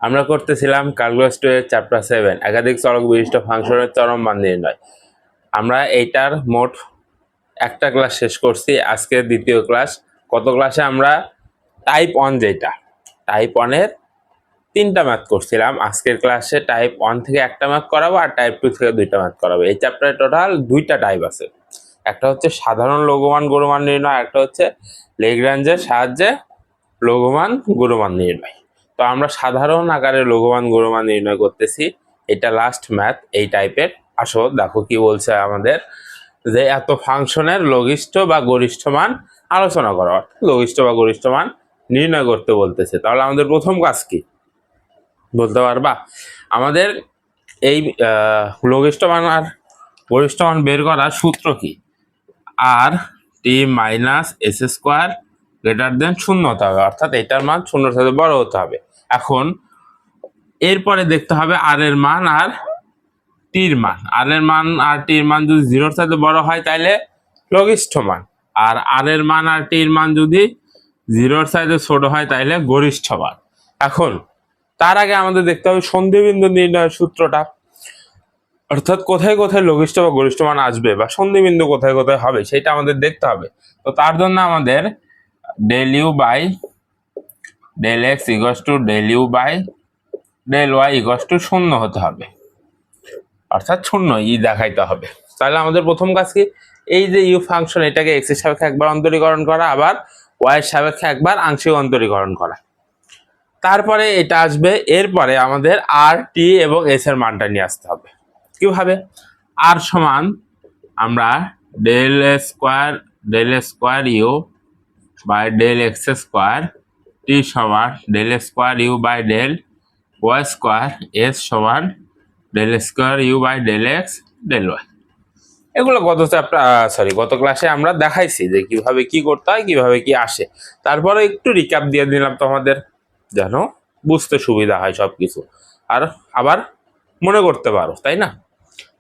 আমরা করতেছিলাম ক্যালকুলাস 2 এর চ্যাপ্টার 7 একাধিক চলক বিশিষ্ট ফাংশনের চরম মান নির্ণয়। আমরা এইটার মোট একটা ক্লাস শেষ করছি, আজকে দ্বিতীয় ক্লাস। কত ক্লাসে আমরা টাইপ 1 যেটা টাইপ 1 এর 3টা ম্যাথ করছিলাম, আজকের ক্লাসে টাইপ 1 থেকে একটা ম্যাথ করাবো আর টাইপ 2 থেকে 2টা ম্যাথ করাবো। এই চ্যাপ্টারে টোটাল 2টা টাইপ আছে, একটা হচ্ছে সাধারণ লঘুমান গুণমান নির্ণয়, একটা হচ্ছে লেগ্রাঞ্জের সাহায্যে লঘুমান গুণমান নির্ণয়। তো আমরা সাধারণ আকারে লঘুমান গুণমান নির্ণয় করতেছি, এটা লাস্ট ম্যাথ এই টাইপের। আসো দেখো কি বলছে আমাদের, যে এত ফাংশনের লঘিষ্ঠ বা গরিষ্ঠ মান আলোচনা করো, অর্থাৎ লঘিষ্ঠ বা গরিষ্ঠ মান নির্ণয় করতে বলতেছে। তাহলে আমাদের প্রথম কাজ কি বলতে পারবা? আমাদের এই লঘিষ্ঠ মান আর গরিষ্ঠ মান বের করার সূত্র কি? R t minus s square greater than 0 হতে হবে, অর্থাৎ এটার মান 0-এর সাথে বড় হতে হবে। এখন এরপরে দেখতে হবে আর এর মান আর টির মান। আর এর মান আর টির মান যদি 0-এর সাথে বড় হয় তাহলে লঘিষ্ঠ মান, আর আর এর মান আর টির মান যদি 0-এর সাথে ছোট হয় তাহলে গরিষ্ঠ মান। এখন তার আগে আমাদের দেখতে হবে সন্ধিবিন্দু নির্ণয়ের সূত্রটা, অর্থাৎ কোথায় কোথায় লঘিষ্ঠ বা গরিষ্ঠ মান আসবে বা সন্ধিবিন্দু কোথায় কোথায় হবে সেটা আমাদের দেখতে হবে। তো তার জন্য আমাদের del u by del x equals to del u by del y equals to 0 হতে হবে, অর্থাৎ 0 দেখাইতে হবে। তাহলে আমাদের প্রথম কাজ কি? এই যে ইউ ফাংশন, এটাকে এক্স এর সাপেক্ষে একবার অন্তরীকরণ করা, আবার ওয়াই এর সাপেক্ষে একবার আংশিক অন্তরীকরণ করা। তারপরে এটা আসবে, এরপরে আমাদের আর টি এবং এস এর মানটা নিয়ে আসতে হবে। কিভাবে? আর সমান আমরা del square u by del x square, t সমান del square u by del y square, s সমান del square u by del x del y. এগুলো গত ক্লাসে আমরা দেখাইছি যে কিভাবে কি করতে হয়, কিভাবে কি আসে। তারপরে একটু রিক্যাপ দিয়ে দিলাম তোমাদের, যেন বুঝতে সুবিধা হয় সবকিছু, আর আবার মনে করতে পারো, তাই না?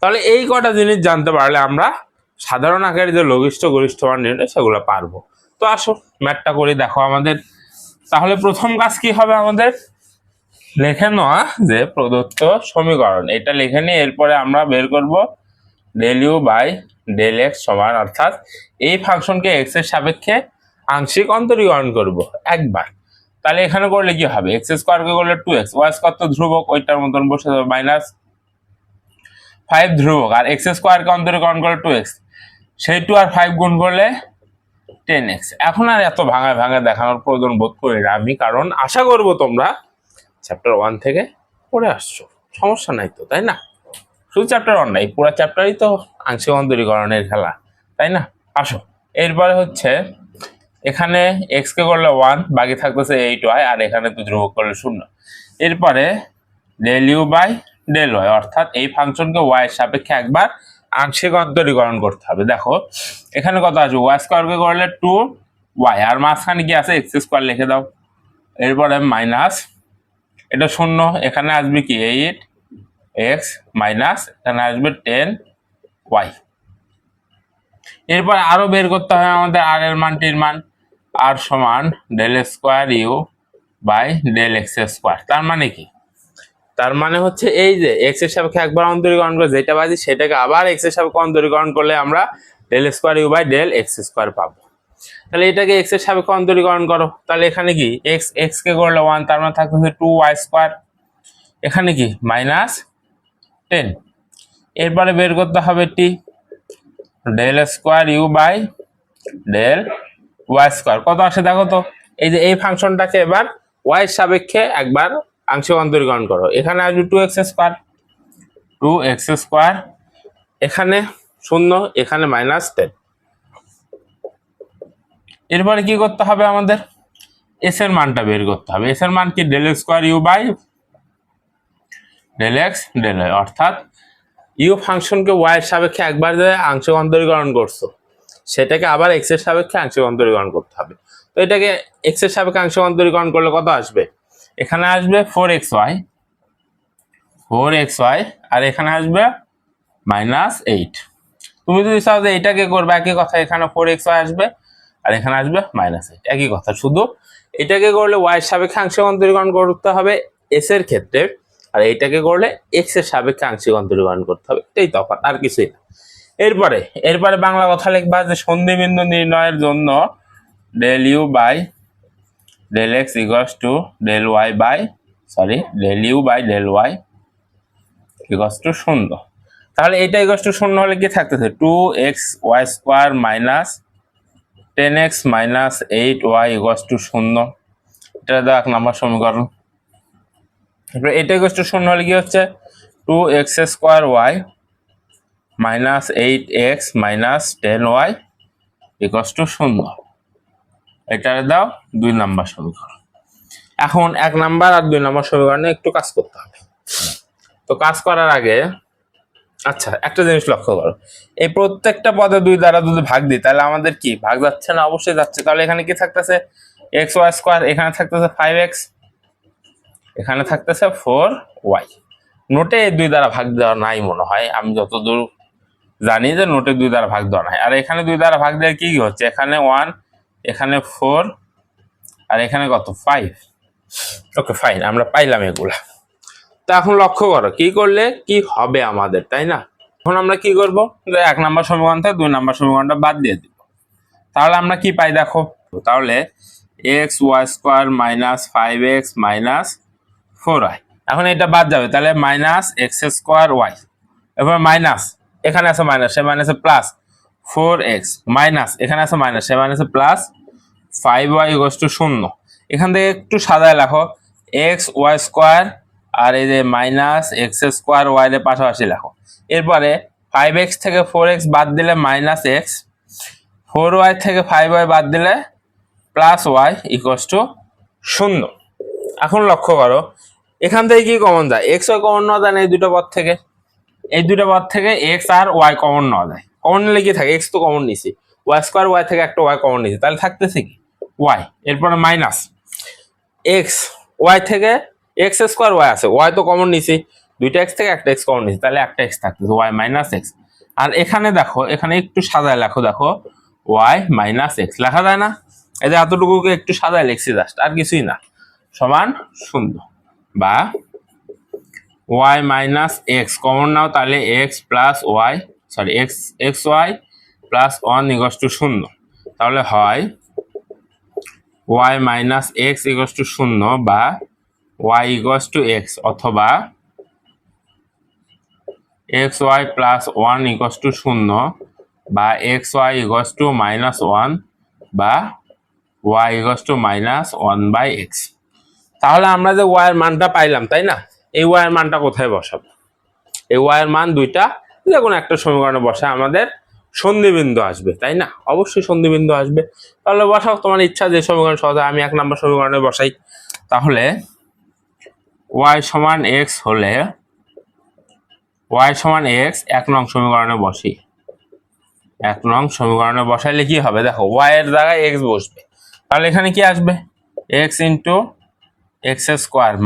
তাহলে এই কটা জিনিস জানতে পারলে আমরা সাধারণ আকারে যে লঘিষ্ঠ গরিষ্ঠ মান নির্ণয় সেগুলো পারবো। তো আসো ম্যাথটা করে দেখো আমাদের। তাহলে প্রথম কাজ কি হবে আমাদের? লিখে নেওয়া যে প্রদত্ত সমীকরণ, এটা লিখে নিয়ে এরপরে আমরা বের করব del u by del x সমান, অর্থাৎ এই ফাংশনকে এক্স এর সাপেক্ষে আংশিক অন্তরীকরণ করব একবার। তাহলে এখানে করলে কি হবে? এক্স স্কোয়ারকে করলে 2x, ওয়াই স্কোয়ার তো ধ্রুবক, ওইটার মতন বসে যাবে মাইনাস 5 ধ্রুবক, আর এক্স স্কোয়ারকে অন্তরীকরণ করলে 2x, সেই 2 আর 5 গুণ করলে 10x। এখন আর এত ভাঙা ভাঙা দেখানোর প্রয়োজন বোধ করি না আমি, কারণ আশা করব তোমরা চ্যাপ্টার 1 থেকে পড়ে আসছো, সমস্যা নাই তো, তাই না? শুধু চ্যাপ্টার 1 নাই, পুরো চ্যাপ্টারই তো আংশিক অন্তরীকরণের খেলা, তাই না? আসো এরপরে হচ্ছে এখানে x কে করলে 1, বাকি থাকতেছে 8y, আর এখানে তো ধ্রুবক করলে 0। এরপরে del u by del y, অর্থাৎ এই ফাংশনকে y এর সাপেক্ষে একবার আংশিক অন্তরীকরণ করতে হবে। দেখো এখানে কত আসবে? ওয়াই স্কোয়ারকে করলে 2y, আর মাঝখানে কি আছে? এক্স স্কোয়ার লিখে দাও। এরপরে মাইনাস এটা 0, এখানে আসবে কি 8x মাইনাস এখানে আসবে 10y। এরপর আরো বের করতে হবে আমাদের আর এর মান টির মান। আর সমান del square u by del x square. তার মানে কি? তার মানে হচ্ছে এই যে এক্স এর সাপেক্ষে একবার অন্তরীকরণ করে যেটা পাচ্ছি সেটাকে আবার এক্স এর সাপেক্ষে অন্তরীকরণ করলে আমরা del square u by del x square পাবো। তাহলে এটাকে এক্স এর সাপেক্ষে অন্তরীকরণ করো, তাহলে এখানে কি এক্স কে করলে 1, তার মানে থাকতেছে 2y স্কোয়ার, এখানে কি মাইনাস 10। এরপরে বের করতে হবে t, del square u by del y square. কত আসে দেখো তো? এই যে এই ফাংশনটাকে এবার ওয়াই এর সাপেক্ষে একবার আংশিক অন্তরীকরণ করো, এখানে আসবে 2x স্কোয়ার, এখানে 0, এখানে মাইনাস 10। এরপরে কি করতে হবে আমাদের? এস এর মানটা বের করতে হবে। এস এর মান কি? Del square u by del x del y, অর্থাৎ ইউ ফাংশনকে ওয়াই এর সাপেক্ষে একবার যে আংশিক অন্তরীকরণ করছো সেটাকে আবার এক্স এর সাপেক্ষে আংশিক অন্তরীকরণ করতে হবে। তো এটাকে এক্স এর সাপেক্ষে আংশিক অন্তরীকরণ করলে কত আসবে? এখানে আসবে 4xy, আর এখানে আসবে মাইনাস 8। তুমি যদি চাও যে এটাকে করবে একই কথা, এখানে 4xy আসবে আর এখানে আসবে মাইনাস 8, একই কথা, শুধু এটাকে করলে ওয়াই এর সাপেক্ষে আংশিক অন্তরীকরণ করতে হবে এস এর ক্ষেত্রে, আর এইটাকে করলে এক্স এর সাপেক্ষে আংশিক অন্তরীকরণ করতে হবে, এটাই তফাৎ, আর কিছুই না। এরপরে এরপরে বাংলা কথা লিখবা যে সন্ধিবিন্দু নির্ণয়ের জন্য del u by del x equals to del y by del u by del y equals to 0। তাহলে এটা ইকুয়ালস টু 0 হলে কি থাকতেছে 2x y² minus 10x minus 8y equals to 0। এটা দাও 1 নম্বর সমীকরণ। এরপরে এটা ইকুয়ালস টু 0 হলে কি হচ্ছে 2x² minus 8x minus 10y equals to 0। এটা দাও 2 নম্বর সমীকরণ। এখন 1 নাম্বার আর 2 নম্বর সমীকরণে একটু কাজ করতে হবে। তো কাজ করার আগে আচ্ছা একটা জিনিস লক্ষ্য করো, এই প্রত্যেকটা পদে 2 দ্বারা যদি ভাগ দিই তাহলে আমাদের কি ভাগ যাচ্ছে না? অবশ্যই যাচ্ছে। তাহলে এখানে কি থাকতেছে xy², এখানে থাকতেছে 5x, এখানে থাকতেছে 4y। নোটে 2 দ্বারা ভাগ দেওয়া নাই মনে হয়, আমি যতদূর জানি যে নোটে 2 দ্বারা ভাগ দেওয়া নাই। আর এখানে 2 দ্বারা ভাগ দেওয়া কি হচ্ছে, এখানে 1, এখানে 4 আর এখানে কত 5। ওকে ফাইন, আমরা পাইলাম এগুলা। তো এখন লক্ষ্য করো কি করলে কি হবে আমাদের, তাই না? এখন আমরা কি করব, যে 1 নম্বর সমীকরণ থেকে 2 নম্বর সমীকরণটা বাদ দিয়ে দিব। তাহলে আমরা কি পাই দেখো, তাহলে xy² minus 5x minus 4y, এখন এটা বাদ যাবে, তাহলে মাইনাস x²y, এবার মাইনাস এখানে আছে মাইনাস, সে মাইনাসে প্লাস 4x মাইনাস এখানে আছে মাইনাস, সে মাইনাসে প্লাস 5y ইকুয়ালস টু 0। এখান থেকে একটু সাজায় লেখো xy² আর এই যে মাইনাস x²y এর পাশাপাশি লেখো। এরপরে 5x থেকে 4x বাদ দিলে মাইনাস x, 4y থেকে 5y বাদ দিলে প্লাস y ইকুয়ালস টু 0। এখন লক্ষ্য করো এখান থেকে কি কমন যায়, x y কমন নেওয়া যায় না এই দুটো পদ থেকে, এই দুটো পদ থেকে x আর y কমন নেওয়া যায়। কমন নিলে কি থাকে, x তো কমন নিছি, y² y থেকে একটা y কমন নিছি, তাহলে থাকতেছে কি y। এরপরে মাইনাস x, y থেকে x² y আছে, y তো কমন নিছি, দুইটা x থেকে একটা x কমন নিছি, তাহলে একটা x থাকতেছে y মাইনাস x। আর এখানে দেখো, এখানে একটু সাজায় লেখো, দেখো y মাইনাস x লেখা যায় না, এই যে এতটুকুকে একটু সাজায় লিখছি জাস্ট, আর কিছুই না, সমান 0। বা y মাইনাস x কমন নাও, তাহলে x plus y xy plus 1 equals to 0। তাহলে হয় y minus x equals to 0 বা y ইকুয়ালস টু x, অথবা xy প্লাস 1 ইকুয়ালস টু 0 বা xy ইকুয়ালস টু মাইনাস 1 বা y equals to minus 1 by x। তাহলে আমরা যে y এর মানটা পাইলাম, তাই না, এই y এর মানটা কোথায় বসাবো? এই y এর মান দুইটা যে কোনো একটা সমীকরণে বসে আমাদের সন্ধিবিন্দু আসবে, তাই না? অবশ্যই সন্ধিবিন্দু আসবে। তাহলে বসাও তোমার ইচ্ছা যে সমীকরণ সহজ, আমি 1 নম্বর সমীকরণে বসাই। তাহলে y সমান x হলে y সমান x 1 নং সমীকরণে বসি। 1 নং সমীকরণে বসাইলে কি হবে দেখো, y এর জায়গায় x বসবে, তাহলে এখানে কি আসবে x into x²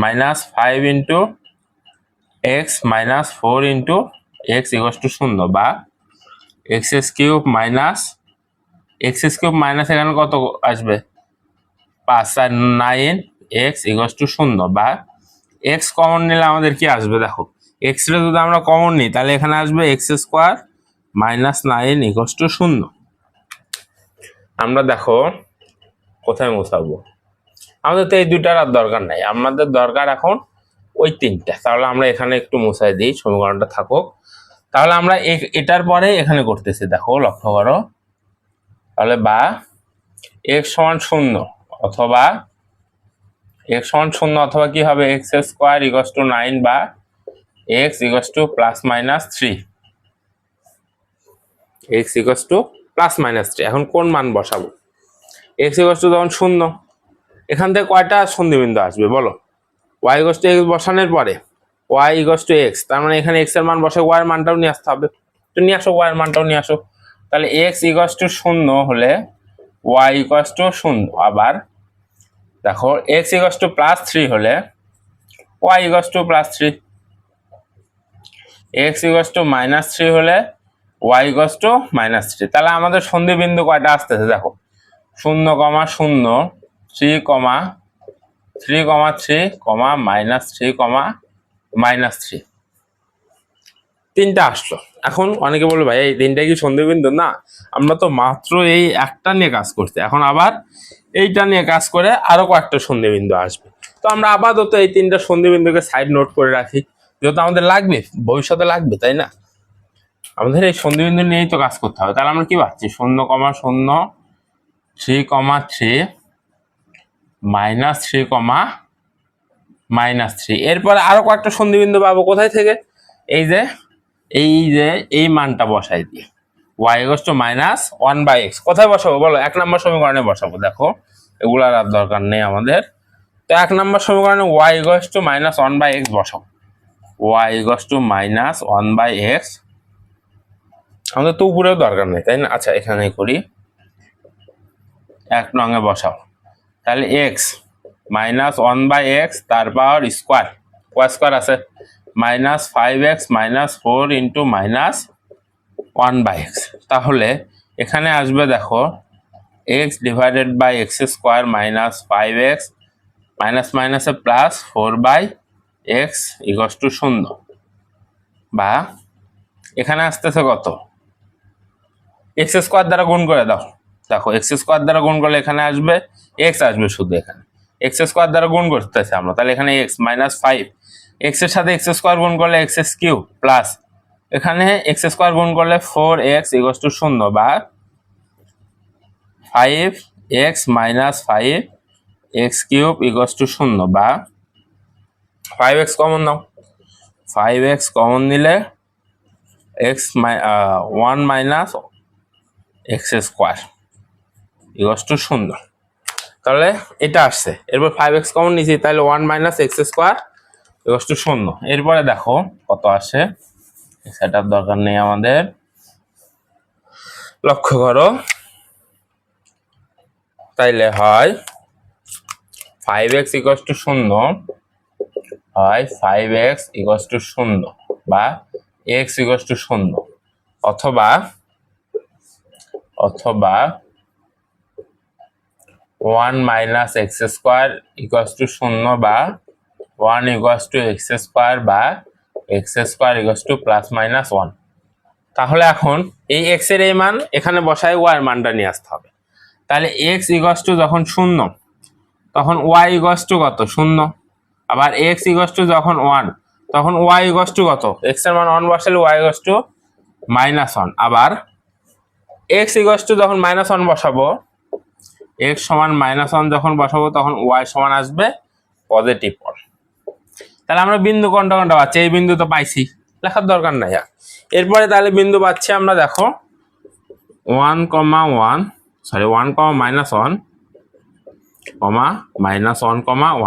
minus 5 into x minus 4 into x equals to 0 বা x³ মাইনাস x³ মাইনাস এখানে কত আসবে 5 আর 9 x ইকুয়ালস টু 0 বা x কমন নিলে আমাদের কি আসবে দেখো, x রে যদি আমরা কমন নিই তাহলে এখানে আসবে x² মাইনাস 9 ইকুয়ালস টু 0। আমরা দেখো কোথায় মোছাবো, আমাদের তো এই দুইটার আর দরকার নাই, আমাদের দরকার এখন ওই তিনটা। তাহলে আমরা এখানে একটু মুছাই দিই, সমীকরণটা থাকুক। তাহলে আমরা এটার পরে এখানে করতেছি, দেখো লক্ষ্য করো, তাহলে বা x সমান 0 অথবা x সমান 0 অথবা কি হবে x² ইকুয়ালস টু 9 বা x equals two plus minus 3, x equals two plus minus 3। এখন কোন মান বসাবো, x ইকুয়ালস টু যখন 0, এখান থেকে কয়টা সন্ধিবিন্দু আসবে বলো, y ইকুয়ালস টু x বসানোর পরে y ইকুয়ালস টু x, তার মানে এখানে x এর মান বসে y এর মানটাও নিয়ে আসতে হবে, তো নিয়ে আসো y এর মানটাও নিয়ে আসো। তাহলে x ইকুয়ালস টু 0 হলে y ইকুয়ালস টু 0, আবার দেখো x ইকুয়ালস টু প্লাস 3 হলে y equals two plus 3, x equals to minus 3 হলে y ইকুয়ালস টু মাইনাস 3। তাহলে আমাদের সন্ধিবিন্দু কয়টা আসতেছে দেখো 0, 0, 3, 3,3, -3, তিনটা আসলো। এখন অনেকে বলবে ভাই এই তিনটা কি সন্ধিবিন্দু? না, আমরা তো মাত্র এই একটা নিয়ে কাজ করছি, এখন আবার এইটা নিয়ে কাজ করে আরো কয়েকটা সন্ধিবিন্দু আসবে। তো আমরা আপাতত এই তিনটা সন্ধিবিন্দুকে সাইড নোট করে রাখি, যেহেতু আমাদের লাগবে, ভবিষ্যতে লাগবে, তাই না? আমাদের এই সন্ধিবিন্দু নিয়েই তো কাজ করতে হবে। তাহলে আমরা কি পাচ্ছি? 0,0, 3,3, -3, এরপরে আরো কয়েকটা সন্ধিবিন্দু পাবো কোথায় থেকে? এই যে এই মানটা বসাই দিয়ে y = -1/x কোথায় বসাবো বলো? 1 নম্বর সমীকরণে বসাবো। দেখো এগুলার আর দরকার নেই আমাদের। তো 1 নম্বর সমীকরণে y = -1/x বসাবো। y = -1/x, আমাদের তো উপরেও দরকার নেই, তাই না? আচ্ছা, এখানেই করি। 1 নঙে বসাও। তাহলে x -1/x তার পাওয়ার স্কোয়ার, কয় স্কোয়ার আছে? -5x - 4 × -1/x। তাহলে এখানে আসবে দেখো x / x² - 5x মাইনাস মাইনাসে প্লাস 4/x = 0, বা এখানে আসতেছে কত? x² দ্বারা গুণ করে দাও। দেখো x² দ্বারা গুণ করলে এখানে আসবে x আসবে, শুধু এখানে x² দ্বারা গুণ করতেছে আমরা, তাহলে এখানে x -5, x এর সাথে x² গুণ করলে x³ প্লাস এখানে x² গুণ করলে 4x = 0, বা 5x - 5x³ = 0, বা 5x কমন নাও। 5x কমন নিলে 1 - x² = 0। তাহলে এটা আসছে। এরপর 5x কমন নিয়েছি, তাহলে 1 - x² = 0। এরপরে দেখো কত আসে, সেটার দরকার নেই আমাদের। লক্ষ্য করো, তাইলে হয় 5x = 0, হয় 5x = 0 বা x = 0, অথবা 1 - x² = 0 বা 1 = x² বা x² = ±1। তাহলে এখন এই x এর এই মান এখানে বসায় y এর মানটা নিয়ে আসতে হবে। তাহলে x = যখন 0 তখন y = কত? 0। আবার x = যখন 1 তখন y = কত? x এর মান 1 বসালে y = -1। আবার x = যখন -1 বসাবো, x সমান -1 যখন বসাবো তখন y সমান আসবে পজিটিভ 1। তাহলে আমরা বিন্দু কোনটা কোনটা পাচ্ছি? এই বিন্দু তো পাইছি, লেখার দরকার নাই আর। এরপরে তাহলে বিন্দু পাচ্ছি আমরা, দেখো 1, 1, সরি 1, -1, -1,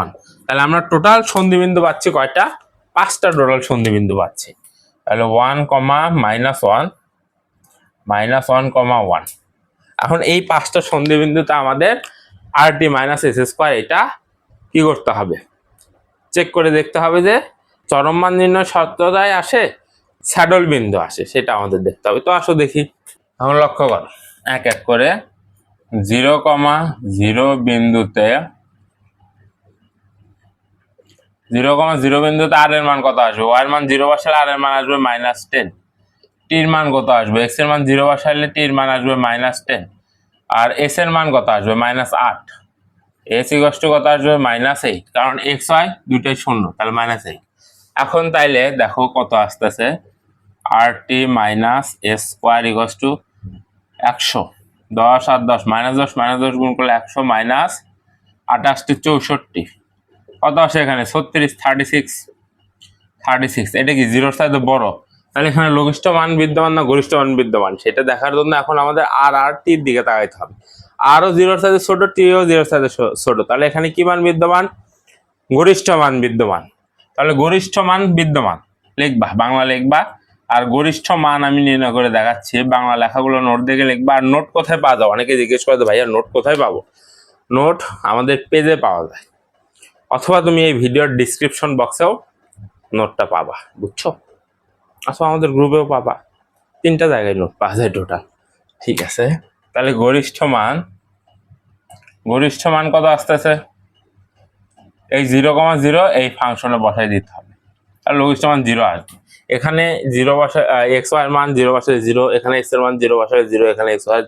1। তাহলে আমরা টোটাল সন্ধিবিন্দু পাচ্ছি কয়টা? 5টা টোটাল সন্ধিবিন্দু পাচ্ছি। তাহলে 1, -1, -1, 1। এখন এই 5টা সন্ধিবিন্দুতে আমাদের RT - S² এটা কি করতে হবে? চেক করে দেখতে হবে যে চরম মান নির্ণয় শর্তটায় আসে, স্যাডল বিন্দু আসে, সেটা আমাদের দেখতে হবে। তো আসো দেখি। এখন লক্ষ্য করো, এক এক করে 0,0 বিন্দুতে 0,0 বিন্দুতে আর এর মান কত আসবে? y এর মান 0 বসালে আর এর মান আসবে -10। t এর মান কত আসবে? x এর মান 0 বসালে t এর মান আসবে -10। আর s এর মান কত আসবে? -8। s = কত আসবে? -8, কারণ x y দুইটাই 0, তাহলে -8। এখন তাইলে দেখো কত আসতেছে, RT - S² = 100। 10 আর 10 -10 -10 গুণ করলে 100 -28 64, কত আসে এখানে? 36। এটা কি 0-র সাথে বড়? তাহলে এখানে লঘিষ্ঠ মান বিদ্যমান না গরিষ্ঠ মান বিদ্যমান, সেটা দেখার জন্য এখন আমাদের আর টির দিকে তাকাইতে হবে। আরও 0-র সাথে ছোট, টিও 0-র সাথে ছোট, তাহলে এখানে কি মান বিদ্যমান? গরিষ্ঠ মান বিদ্যমান। তাহলে গরিষ্ঠ মান বিদ্যমান লিখবা, বাংলা লিখবা। আর গরিষ্ঠ মান আমি নির্ণয় করে দেখাচ্ছি, বাংলা লেখাগুলো নোট দেখে লিখবা। আর নোট কোথায় পাওয়া যায়? অনেকে জিজ্ঞেস করে ভাইয়া নোট কোথায় পাবো? নোট আমাদের পেজে পাওয়া যায়, অথবা তুমি এই ভিডিওর ডিসক্রিপশন বক্সেও নোটটা পাবা, বুঝছো? অথবা আমাদের গ্রুপেও পাবা। 3টা জায়গায় নোট পাওয়া যায় টোটাল। ঠিক আছে, তাহলে গরিষ্ঠ মান কত আসতেছে? এই 0,0 এই ফাংশনে বসাই দিতে হবে, আর লঘিষ্ঠ মান 0 আসবে। এখানে 0 বসায় এক্স ওয়াই এর মান 0 বসালে 0, এখানে এক্স এর মান 0 বসালে 0, এখানে এক্স ওয়াই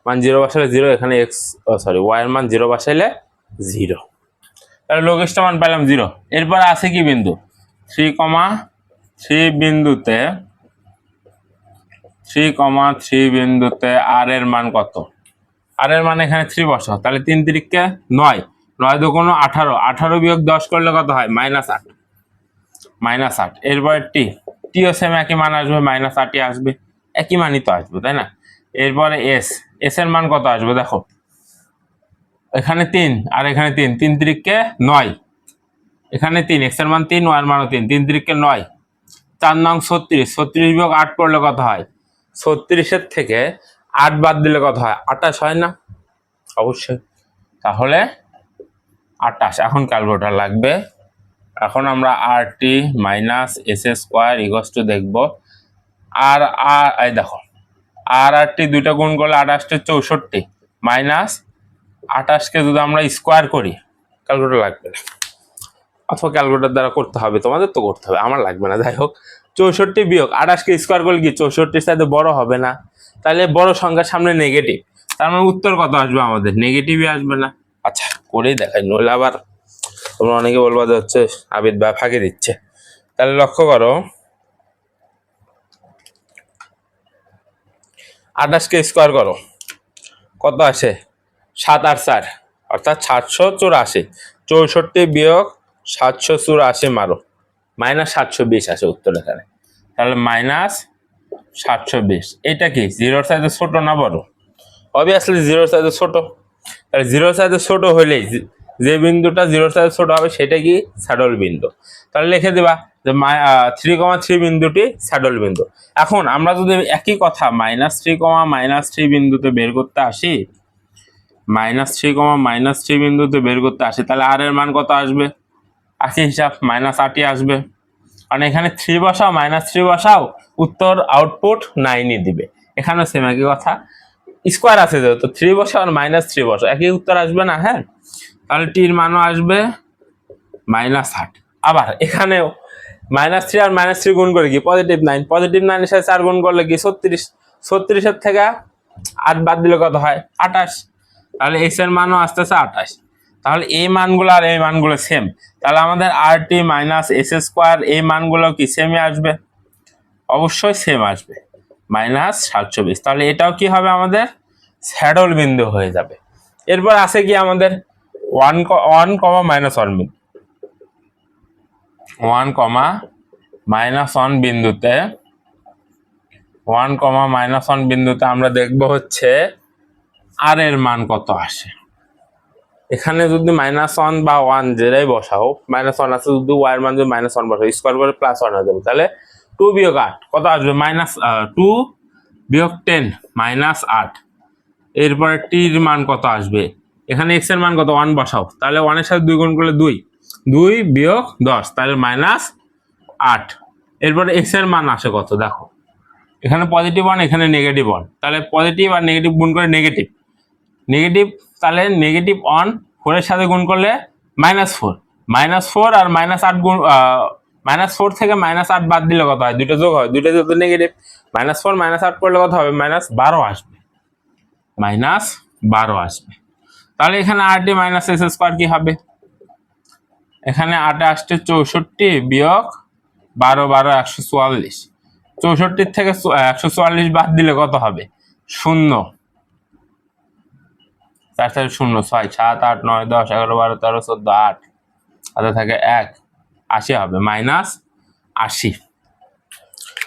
মান 0 বসালে 0, এখানে ওয়াই এর মান 0 বসাইলে 0। তাহলে লঘিষ্ঠ মান পেলাম 0। এরপর আছে কি বিন্দু 3,3 বিন্দুতে 3,3 বিন্দুতে আর এর মান কত? আর এর মান এখানে 3 বসাও, তাহলে 3 তিরিকে 9, 9 দুগুণ 18, 18 বিয়োগ 10 করলে কত হয়? -8, -8। এরপরে টিও সেম একই মান আসবে, -8ই আসবে, একই মানই তো আসবে, তাই না? এরপরে এস এর মান কত আসবে দেখো, এখানে 3 আর এখানে 3, 3 তিরিকে 9, এখানে 3, এক্স এর মান 3, ওয়াই এর মানও 3, 3 তিরিকে 9, 4 নং 36, 36 বিয়োগ 8 করলে কত হয়? 36 থেকে 8 বাদ দিলে কত হয়? 28 হয় না? অবশ্যই। তাহলে 28। এখন ক্যালকুলেটর লাগবে। এখন আমরা r t minus s square equals to দেখবো আর এই দেখো আর টি দুইটা গুণ করলে 28 64 মাইনাস 28কে যদি আমরা স্কোয়ার করি, ক্যালকুলেটর লাগবে না, অথবা ক্যালকুলেটর দ্বারা করতে হবে, তোমাদের তো করতে হবে, আমার লাগবে না। যাই হোক, 64 বিয়োগ 28কে স্কোয়ার করলে কি 64 সাথে বড় হবে না? তাহলে বড় সংখ্যার সামনে নেগেটিভ, তার মানে উত্তর কত আসবে আমাদের? নেগেটিভই আসবে না। আচ্ছা, করেই দেখাই, নইলে আবার তোমরা অনেকে বলবা যে হচ্ছে আবিদ ভাই ফাঁকি দিচ্ছে। তাহলে লক্ষ্য করো, 28কে স্কোয়ার করো, কত আসে? 7 আর 4 অর্থাৎ 784। 64 বিয়োগ 784 মারো, -720 আসে উত্তর এখানে। তাহলে -720। এটা কি 0-র সাইজে ছোট না বড়? অবভিয়াসলি 0-র সাইজে ছোট। তাহলে 0-র সাইজে ছোট হলেই যে বিন্দুটা 0-র সাইজে ছোট হবে সেটা কি? স্যাডল বিন্দু। তাহলে লিখে দিবা যে 3,3 বিন্দুটি স্যাডল বিন্দু। এখন আমরা যদি একই কথা -3, বিন্দুতে বের করতে আসি, -3, বিন্দুতে বের করতে আসি, তাহলে আর এর মান কত আসবে? একই হিসাব, -8ই আসবে। কারণ এখানে 3 বসাও, -3 বসাও, উত্তর আউটপুট 9ই দিবে। এখানে সেম একই কথা, স্কোয়ার আছে যেহেতু 3 বসাও আর -3 বসাও, একই উত্তর আসবে না? হ্যাঁ, তাহলে টির মানও আসবে -8। আবার এখানেও -3 আর -3 গুণ করে কি পজিটিভ 9, পজিটিভ 9 এর সাথে 4 গুণ করলে কি 36, 36 থেকে 8 বাদ দিলে কত হয়? 28। তাহলে এক্স এর মানও আসতেছে 28। তাহলে এই মানগুলো আর এই মানগুলো সেম, তাহলে আমাদের আর টি মাইনাস এস স্কোয়ার এই মানগুলো কি সেমই আসবে? অবশ্যই সেম আসবে, -720। তাহলে এটাও কি হবে? আমাদের স্যাডল বিন্দু হয়ে যাবে। এরপর আছে কি আমাদের 1, -1 বিন্দু, 1, বিন্দুতে 1, বিন্দুতে আমরা দেখব হচ্ছে আর এর মান কত আসে। এখানে যদি -1 বা 1 যেটাই বসাও, -1 আছে, যদি ওয়াই এর মান যদি -1 বসাও, স্কোয়ার করে +1 হয়ে যাবে। তাহলে 2 বিয়োগ 8 কত আসবে? -2 বিয়োগ 10 -8। এরপরে টির মান কত আসবে? এখানে এক্স এর মান কত? 1 বসাও, তাহলে 1 এর সাথে 2 গুণ করলে 2 বিয়োগ 10, তাহলে -8। এরপরে এক্স এর মান আসে কত দেখো, এখানে পজিটিভ 1, এখানে নেগেটিভ 1, তাহলে পজিটিভ আর নেগেটিভ গুণ করে নেগেটিভ, তাহলে নেগেটিভ 1 4 এর সাথে গুণ করলে -4, -4 আর -8 গুণ -4 থেকে -8 বাদ দিলে কত হয়? দুটো যোগ হয়, দুটো যোগ নেগেটিভ, -4 -8 করলে কত হবে? -12 আসবে, -12 আসবে। তাহলে এখানে আর টি মাইনাস এস স্কোয়ার কি হবে? এখানে 8 আসছে 64 বিয়োগ 12, 144, 64 থেকে 144 বাদ দিলে কত হবে? 0, 4 4 0, 6 7 8 9 10 11 12 13 14 8, হাতে থাকে 1, 80 হবে, -80।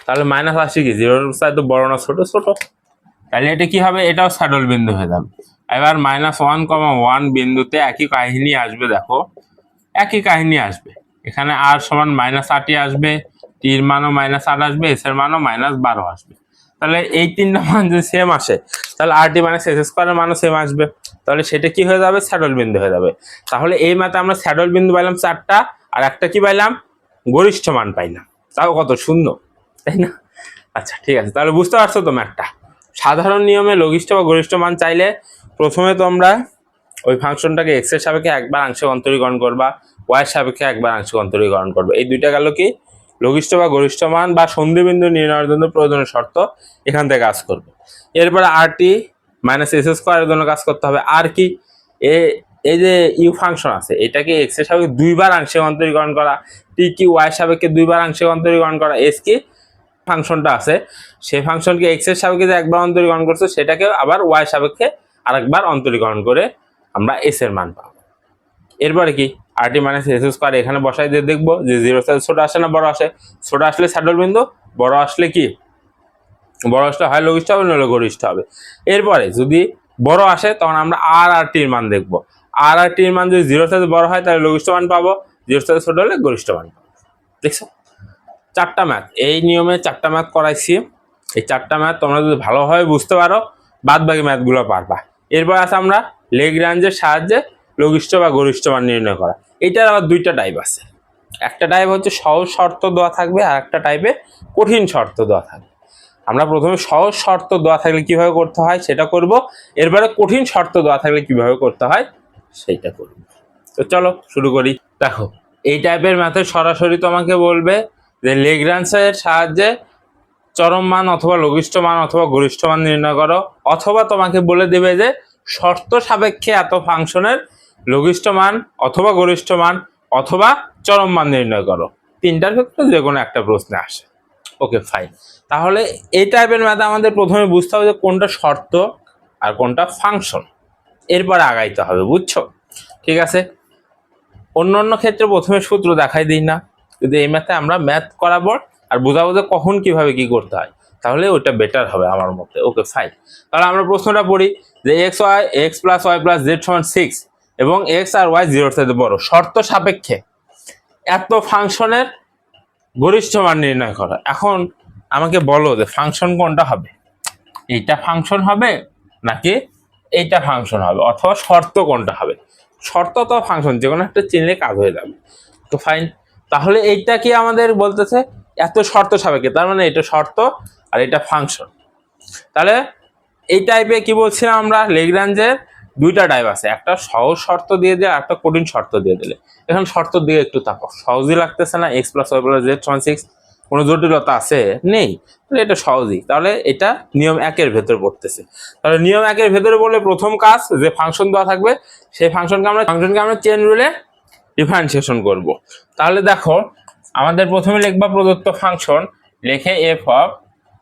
তাহলে -80 কি 0-র চাইতে বড় না ছোট? ছোট। তাহলে এটা কি হবে? এটাও স্যাডল বিন্দু হয়ে যাবে। এবার -1, বিন্দুতে একই কাহিনী আসবে, দেখো একই কাহিনী আসবে। এখানে আর সমান -8ই আসবে, টির মানও -8 আসবে, এস এর মানও -12 আসবে। তাহলে এই তিনটা মান যদি সেম আসে, তাহলে আর টি মাইনাস এস স্কোয়ারের মানও সেম আসবে, তাহলে সেটা কি হয়ে যাবে? স্যাডল বিন্দু হয়ে যাবে। তাহলে এই মাতে আমরা স্যাডল বিন্দু পাইলাম 4টা, আর একটা কি পাইলাম? গরিষ্ঠ মান পাইলাম। তাও কত? 0, তাই না? আচ্ছা, ঠিক আছে, তাহলে বুঝতে পারছো তো ম্যাথটা। সাধারণ নিয়মে লঘিষ্ঠ বা গরিষ্ঠ মান চাইলে প্রথমে তোমরা ওই ফাংশনটাকে এক্স এর সাপেক্ষে একবার আংশিক অন্তরীকরণ করবা, ওয়াই সাপেক্ষে একবার আংশিক অন্তরীকরণ করবে। এই দুইটা গেল কি লঘিষ্ঠ বা গরিষ্ঠ মান বা সন্ধিবিন্দু নির্ণয়ের জন্য প্রয়োজনীয় শর্ত, এখান থেকে কাজ করবে। এরপরে RT মাইনাস এস স্কোয়ারের জন্য কাজ করতে হবে। আর কি এই যে ইউ ফাংশন আছে, এটাকে এক্স এর সাপেক্ষে দুইবার আংশিক অন্তরীকরণ করা, টি কি ওয়াই সাপেক্ষে দুইবার আংশিক অন্তরীকরণ করা, এস কি ফাংশনটা আছে সেই ফাংশনকে এক্স এর সাপেক্ষে যে একবার অন্তরীকরণ করছে সেটাকে আবার ওয়াই সাপেক্ষে আরেকবার অন্তরীকরণ করে আমরা এস এর মান পাবো। এরপরে কি RT মাইনাস এস স্কোয়ার এখানে বসাই দিয়ে দেখবো যে জিরো সাইজ ছোট আসে না বড় আসে। ছোট আসলে স্যাডল বিন্দু, বড় আসলে কি বড় আসলে হয় লঘিষ্ঠ হবে নইলে গরিষ্ঠ হবে। এরপরে যদি বড় আসে তখন আমরা RT এর মান দেখবো। RT এর মান যদি জিরো সাইজ বড় হয় তাহলে লঘিষ্ঠ মান পাবো, জিরো সাইজ ছোট হলে গরিষ্ঠ মান পাবো। দেখছো চারটা ম্যাথ, এই নিয়মে চারটা ম্যাথ করাইছি। এই চারটা ম্যাথ তোমরা যদি ভালোভাবে বুঝতে পারো বাদ বাকি ম্যাথগুলো পারবা। এরপর আছে আমরা লেগ্রাঞ্জের সাহায্যে লঘিষ্ঠ বা গরিষ্ঠ মান নির্ণয় করা। এইটার আবার দুইটা টাইপ আছে, একটা টাইপ হচ্ছে সহজ শর্ত দেওয়া থাকবে আর একটা টাইপে কঠিন শর্ত দেওয়া থাকবে। আমরা প্রথমে সহজ শর্ত দেওয়া থাকলে কিভাবে করতে হয় সেটা করব, এরপরে কঠিন শর্ত দেওয়া থাকলে কিভাবে করতে হয় সেইটা করব। তো চলো শুরু করি। দেখো এই টাইপের ম্যাথে সরাসরি তোমাকে বলবে যে লেগ্রাঞ্জের সাহায্যে চরম মান অথবা লঘিষ্ঠ মান অথবা গরিষ্ঠ মান নির্ণয় করো, অথবা তোমাকে বলে দেবে যে শর্ত সাপেক্ষে এত ফাংশনের লঘিষ্ঠ মান অথবা গরিষ্ঠ মান অথবা চরম মান নির্ণয় করো। তিনটার ক্ষেত্রে যে কোনো একটা প্রশ্নে আসে। ওকে ফাইন, তাহলে এই টাইপের ম্যাথ আমাদের প্রথমে বুঝতে হবে যে কোনটা শর্ত আর কোনটা ফাংশন, এরপরে আগাইতে হবে, বুঝছো? ঠিক আছে, অন্য ক্ষেত্রে প্রথমে সূত্র দেখাই দিই না, যদি এই ম্যাথে আমরা ম্যাথ করাবো আর বোঝাবো যে কখন কিভাবে কি করতে হয়, তাহলে ওইটা বেটার হবে আমার মতে। ওকে ফাইন, তাহলে আমরা প্রশ্নটা পড়ি যে x plus y plus z সমান 6 এবং এক্স আর ওয়াই 0-এর থেকে বড়, শর্ত সাপেক্ষে এত ফাংশনের গরিষ্ঠ মান নির্ণয় করা। এখন আমাকে বলো যে ফাংশন কোনটা হবে, এইটা ফাংশন হবে নাকি এইটা ফাংশন হবে, অথবা শর্ত কোনটা হবে। শর্ত তো ফাংশন যে কোনো একটা চিনলে কাজ হয়ে যাবে। তো ফাইন, তাহলে এইটা কি আমাদের বলতেছে এত শর্ত সাপেক্ষে, তার মানে এটা শর্ত আর এটা ফাংশন। তাহলে এই টাইপে কি বলছিলাম আমরা, লেগ্রাঞ্জের দুইটা টাইপ আছে, একটা সহজ শর্ত দিয়ে দিলে একটা কঠিন শর্ত দিয়ে দিলে। এখন শর্ত দিয়ে একটু তাকাও, সহজই লাগতেছে না? X plus y plus z সমান 6, কোনো জটিলতা আছে? নেই, তাহলে এটা সহজই। তাহলে এটা নিয়ম 1-এর ভেতর পড়তেছে। তাহলে নিয়ম 1-এর ভেতরে বললে প্রথম কাজ যে ফাংশন দেওয়া থাকবে সেই ফাংশনকে আমরা চেন রুলে ডিফারেন্সিয়েশন করব। তাহলে দেখো আমাদের প্রথমে লিখবা প্রদত্ত ফাংশন, লিখে f of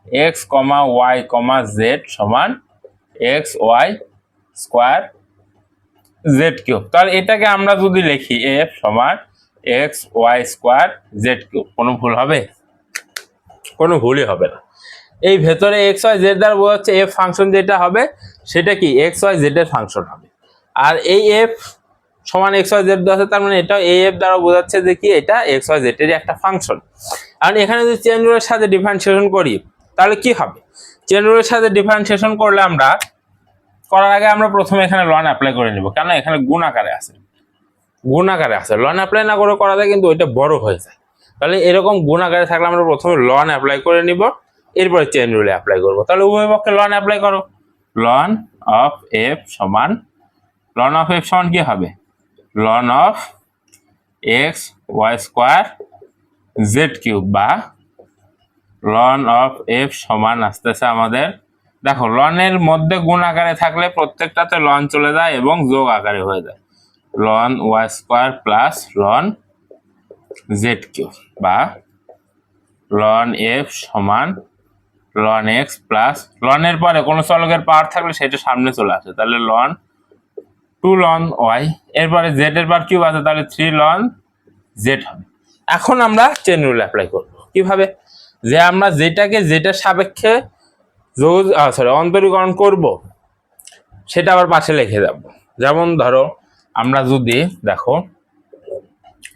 x comma y comma z সমান x y square z cube. তাহলে এটাকে আমরা যদি লিখি এফ সমান x y square z cube, কোনো ভুল হবে? কোনো ভুলই হবে না। এই ভেতরে এক্স ওয়াই জেড দ্বারা বোঝাচ্ছে এফ ফাংশন যেটা হবে সেটা কি এক্স ওয়াই জেড এর ফাংশন হবে। আর এই এফ সমান এক্স ওয়াই জেড আছে, তার মানে এটা এই এফ দ্বারা বোঝাচ্ছে যে কি এটা এক্স ওয়াই জেড এর একটা ফাংশন। আর এখানে যদি চেন রুলের সাথে ডিফারেন্সিয়েশন করি তাহলে কি হবে, চেন রুলের সাথে ডিফারেন্সিয়েশন করলে আমরা করার আগে আমরা প্রথমে এখানে লন অ্যাপ্লাই করে নিব, কেন এখানে গুণ আকারে আছে, লন অ্যাপ্লাই না করে করা যায় কিন্তু ওইটা বড় হয়ে যায়। তাহলে এরকম গুণ আকারে থাকলে আমরা প্রথমে লন অ্যাপ্লাই করে নিব, এরপরে চেন রুলে অ্যাপ্লাই করব। তাহলে উভয় পক্ষে লন অ্যাপ্লাই করো, লন অফ এফ সমান কি হবে, ln of x y square z cube, বা লন অফ এফ সমান আসতেছে আমাদের, দেখো লনের মধ্যে গুণ আকারে থাকলে প্রত্যেকটাতে লন চলে যায় এবং যোগ আকারে হয়ে যায়, ln y square plus ln z cube, বা লন এফ সমান লন এক্স প্লাস লনের পরে কোনো চলকের পাওয়ার থাকলে সেটা সামনে চলে আসে, তাহলে লন 2 লন ওয়াই, এরপরে জেড এর পাওয়ার কিউব আছে তাহলে 3 লন জেড হবে। এখন আমরা চেন রুল অ্যাপ্লাই করব কিভাবে, যে আমরা যেটার সাপেক্ষে অন্তরীকরণ করব সেটা আবার পাশে লিখে যাব। যেমন ধরো আমরা যদি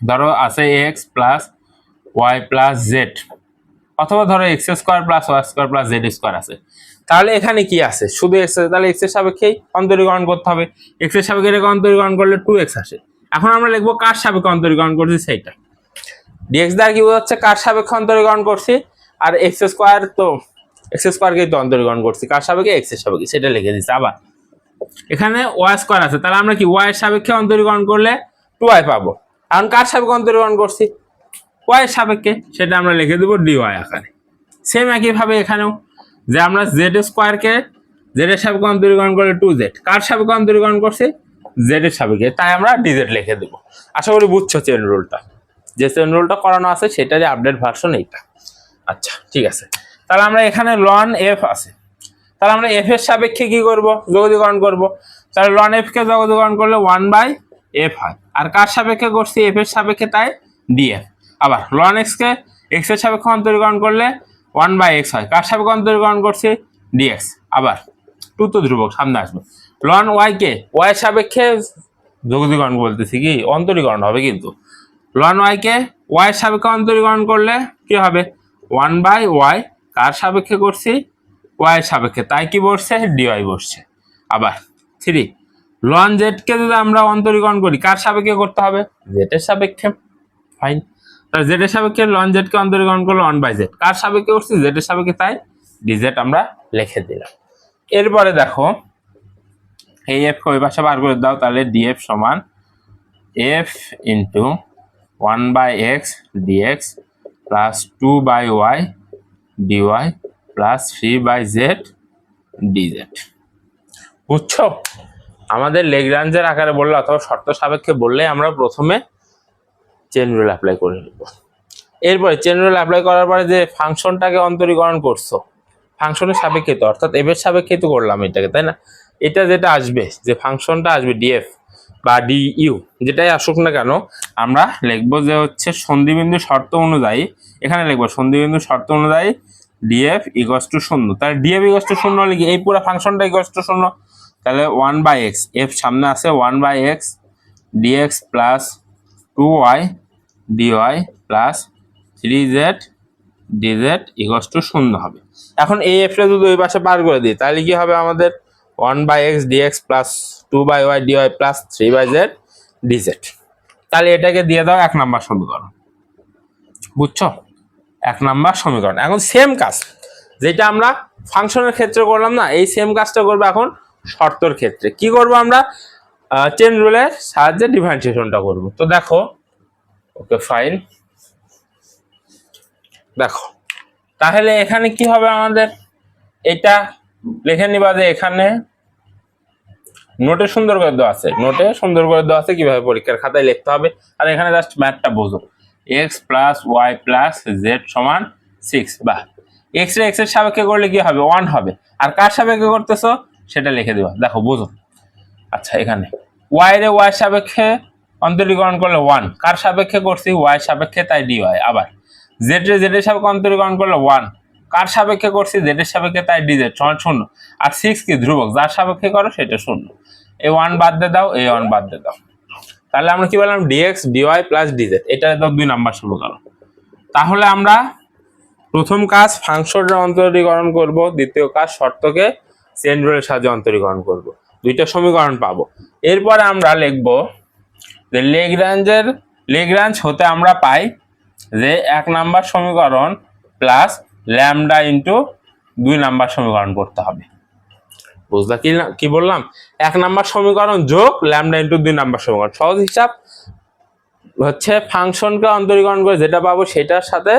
ধরো আছে x plus y plus z, অথবা ধরো x square plus y square plus z square আছে, তাহলে এখানে কি আছে শুধু এক্স আছে, তাহলে এক্স এর সাপেক্ষেই অন্তরীকরণ করতে হবে। এক্স এর সাপেক্ষে অন্তরীকরণ করলে 2x আসে। এখন আমরা লিখবো কার সাপেক্ষে অন্তরীকরণ করছি সেইটা, ডিএক্স দ্বারা কি বোঝাচ্ছে কার সাপেক্ষে অন্তরীকরণ করছি, আর এক্স স্কোয়ারকেই তো অন্তরীকরণ করছি, কার সাপেক্ষে এক্স এর সাপেক্ষে, সেটা লিখে দিচ্ছি। আবার এখানে ওয়াই স্কোয়ার আছে, তাহলে আমরা কি ওয়াই এর সাপেক্ষে অন্তরীকরণ করলে 2y পাবো, এখন কার সাপেক্ষে অন্তরীকরণ করছি? ওয়াই এর সাপেক্ষে, সেটা আমরা লিখে দেবো ডিওয়াই আকারে। সেম একইভাবে এখানেও যে আমরা জেড স্কোয়ারকে জেড এর সাপেক্ষে অন্তরীকরণ করলে 2z, কার সাপেক্ষে অন্তরীকরণ করছি? জেড এর সাপেক্ষে, তাই আমরা ডিজেড লিখে দেবো। আশা করি বুঝছো চেন রুলটা, যে চেন রুলটা করানো আছে সেটারই আপডেট ভার্সন এইটা। আচ্ছা ঠিক আছে, তাহলে আমরা এখানে লন এফ আছে, তাহলে আমরা এফ এর সাপেক্ষে কি করব? যোগজীকরণ করব। তাহলে লন এফ কে যোগজীকরণ করলে 1/f হয়, আর কার সাপেক্ষে করছি? এফ এর সাপেক্ষে, তাই ডিএফ। আবার লন এক্স কে এক্স এর সাপেক্ষে অন্তরীকরণ করলে 1/x হয়, কার সাপেক্ষে অন্তরীকরণ করছি? ডিএক্স। আবার 2 তো ধ্রুবক, সামনে আসবে। লন ওয়াই কে ওয়াই এর সাপেক্ষে যোগজীকরণ বলতেছি, কি অন্তরীকরণ হবে, কিন্তু লন ওয়াই কে ওয়াই এর সাপেক্ষে অন্তরীকরণ করলে কি হবে? 1/y, কার সাপেক্ষে করছি? ওয়াই এর সাপেক্ষে, তাই কি বসছে? ডিওয়াই বসছে। আবার 3 লন জেড কে যদি আমরা অন্তরীকরণ করি, কার সাপেক্ষে করতে হবে? জেড এর সাপেক্ষে। ফাইন, তাহলে জেড এর সাপেক্ষে লন জেড কে অন্তরীকরণ করলে 1/z, কার সাপেক্ষে করছি? জেড এর সাপেক্ষে, তাই ডিজেড আমরা লিখে দিলাম। এরপরে দেখো এই এফ কে ওই পাশে বার করে দাও, তাহলে ডিএফ সমান F into 1/x dx plus 2/y dy plus 3/z dz। বুঝছো? আমাদের লেগ্রাঞ্জের আকারে বললে অথবা শর্ত সাপেক্ষে বললে আমরা প্রথমে চেন রুল অ্যাপ্লাই করে নেব। এরপরে চেন রুল অ্যাপ্লাই করার পরে যে ফাংশনটাকে অন্তরীকরণ করছো, ফাংশনের সাপেক্ষে তো, অর্থাৎ এফ এর সাপেক্ষে তো করলাম এটাকে, তাই না? এটা যেটা আসবে, যে ফাংশনটা আসবে ডিএফ বা ডিইউ, যেটাই আসুক না কেন, আমরা লিখবো যে হচ্ছে সন্ধিবিন্দু শর্ত অনুযায়ী, এখানে লিখবো সন্ধিবিন্দু শর্ত অনুযায়ী ডিএফ ইকুয়ালস টু 0। তাহলে ডিএফ ইকুয়ালস টু 0 হলে কি এই পুরো ফাংশনটা ইকুয়ালস টু 0, তাহলে 1/x, এফ সামনে আছে 1/x dx plus 2y dy plus 3z dz equals to 0 হবে। এখন এই এফ টা যদি ওই পাশে পার করে দিই, তাহলে কি হবে? আমাদের 1/x dx plus 2/y dy plus 3/z dz। তাহলে এটাকে দিয়ে দাও 1 নম্বর সমীকরণ। বুঝছো? 1 নম্বর সমীকরণ। এখন সেম কাজ যেটা আমরা ফাংশনের ক্ষেত্রে করলাম না, এই সেম কাজটা করবো এখন শর্তর ক্ষেত্রে। কি করব? আমরা চেন রুলের সাহায্যে ডিফারেন্সিয়েশনটা করব। তো দেখো, ওকে ফাইন, দেখো তাহলে এখানে কি হবে? আমাদের এটা লিখে নিবা যে এখানে নোটে সুন্দর করে দেওয়া আছে, নোটে সুন্দর করে দেওয়া আছে কিভাবে পরীক্ষার খাতায় লিখতে হবে। আর এখানে জাস্ট ম্যাথটা বোঝো, x plus y plus z সমান 6, বা এক্স রে এক্স এর সাপেক্ষে করলে কি হবে? 1 হবে, আর কার সাপেক্ষে করতেছো সেটা লিখে দিবা। দেখো বোঝো। আচ্ছা, এখানে ওয়াই রে ওয়াই সাপেক্ষে অন্তরীকরণ করলে 1, কার সাপেক্ষে করছি? ওয়াই সাপেক্ষে, তাই ডি ওয়াই। আবার জেড রে জেড এর সাপেক্ষে অন্তরীকরণ করলে 1, কার সাপেক্ষে করছি? জেড এর সাপেক্ষে, তাই ডি জেড সমান 0। আর 6 কি ধ্রুবক, যার সাপেক্ষে করো সেটা 0। এই 1 বাদ দিয়ে দাও, এই 1 বাদ দিয়ে দাও, তাহলে আমরা কি বললাম? Dx dy plus dz. এটা দাও 2 নাম্বার সমীকরণ। তাহলে আমরা প্রথম কাজ ফাংশনের অন্তরীকরণ করব, দ্বিতীয় কাজ শর্তকে চেন রুলের সাহায্যে অন্তরীকরণ করব। দুইটা সমীকরণ পাবো। এরপরে আমরা লিখব যে লেগ্রাঞ্জ হতে আমরা পাই যে 1 নাম্বার সমীকরণ প্লাস ল্যামডা ইন্টু 2 নাম্বার সমীকরণ করতে হবে। বুঝলা কি বললাম? 1 নাম্বার সমীকরণ যোগ ল্যামডা ইন্টু 2 নাম্বার সমীকরণ। সহজ হিসাব হচ্ছে ফাংশনকে অন্তরীকরণ করে যেটা পাবো সেটার সাথে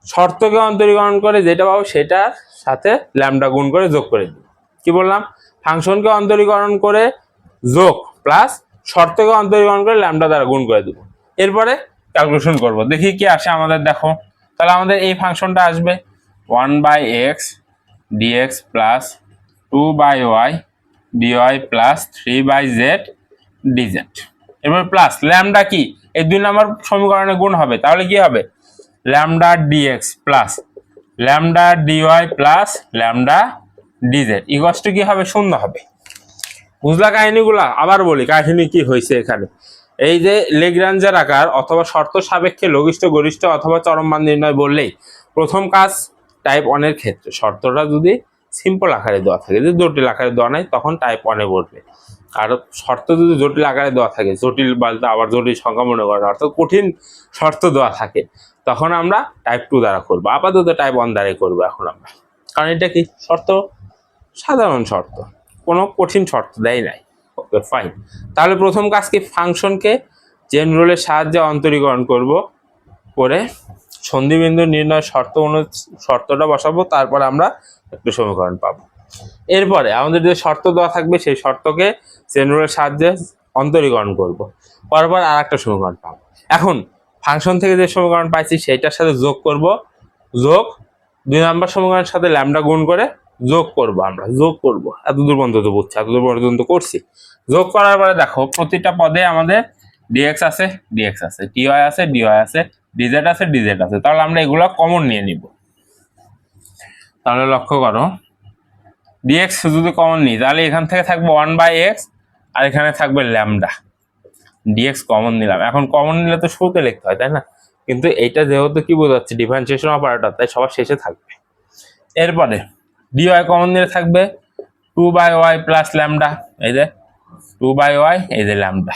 শর্তকে অন্তরীকরণ করে যেটা পাবো সেটার সাথে ল্যামডা গুণ করে যোগ করে দিই। কি বললাম? ফাংশনকে অন্তরীকরণ করে যোগ প্লাস শর্তকে অন্তরীকরণ করে ল্যামডা দ্বারা গুণ করে দিব। এরপরে ক্যালকুলেশন করব, দেখি কি আসে আমাদের। দেখো, তাহলে আমাদের এই ফাংশনটা আসবে 1/x dx plus 2/y dy plus 3/z dz। এরপর প্লাস ল্যামডা কি এই 2 নম্বর সমীকরণে গুণ হবে, তাহলে কি হবে? Lambda dx plus lambda dy plus lambda dz equals two কি হবে? 0 হবে। বুঝলা কাহিনীগুলা? আবার বলি কাহিনী কি হয়েছে এখানে। এই যে লেগ্রাঞ্জের আকার অথবা শর্ত সাপেক্ষে লঘিষ্ঠ গরিষ্ঠ অথবা চরম মান নির্ণয় বললেই প্রথম কাজ টাইপ 1 এর ক্ষেত্রে শর্তটা যদি সিম্পল আকারে দেওয়া থাকে, যদি জটিল আকারে দেওয়া নাই তখন টাইপ 1 এ বলবে। আর শর্ত যদি জটিল আকারে দেওয়া থাকে, জটিল বলতে আবার জটিল সংখ্যা মনে করেন, অর্থাৎ কঠিন শর্ত দেওয়া থাকে, তখন আমরা টাইপ 2 দ্বারা করবো। আপাতত টাইপ 1 দ্বারাই করবো এখন আমরা, কারণ এটা কি শর্ত, সাধারণ শর্ত, কোনো কঠিন শর্ত দেয় নাই। Okay fine. তাহলে প্রথম কাজ কি? ফাংশনকে চেন রুলের সাহায্যে অন্তরীকরণ করব, করে সন্ধিবিন্দু নির্ণয় শর্তটা বসাবো, তারপর আমরা একটা সমীকরণ পাবো। এরপরে আমাদের যে শর্ত দেওয়া থাকবে সেই শর্তকে চেন রুলের সাহায্যে অন্তরীকরণ করব, করার পর আর একটা সমীকরণ পাবো। এখন ফাংশন থেকে যে সমীকরণ পাইছি সেইটার সাথে যোগ করব, যোগ 2 নম্বর সমীকরণের সাথে ল্যামডা গুণ করে যোগ করব, আমরা যোগ করব। এতদূর পর্যন্ত বুঝছি, এতদূর পর্যন্ত করছি। যোগ করার পরে দেখো প্রতিটা পদে আমাদের ডিএক্স আছে, ডিএক্স আছে, টিওয়াই আছে, ডিওয়াই আছে, ডিজেড আছে, ডিজেড আছে। তাহলে আমরা এগুলো কমন নিয়ে নিব। তাহলে লক্ষ্য করো, ডিএক্স যদি কমন নিই তাহলে এখান থেকে থাকবে 1/x আর এখানে থাকবে ল্যামডা। ডিএক্স কমন নিলাম, এখন কমন নিলে তো শুরুতে লিখতে হয়, তাই না? কিন্তু এইটা যেহেতু কি বোঝাচ্ছে ডিফারেন্সিয়েশন অপারেটর, তাই সবার শেষে থাকবে। এরপরে ডিওয়াই কমন নিলে থাকবে 2/y প্লাস ল্যামডা, এই যে 2/y, এই যে ল্যামডা,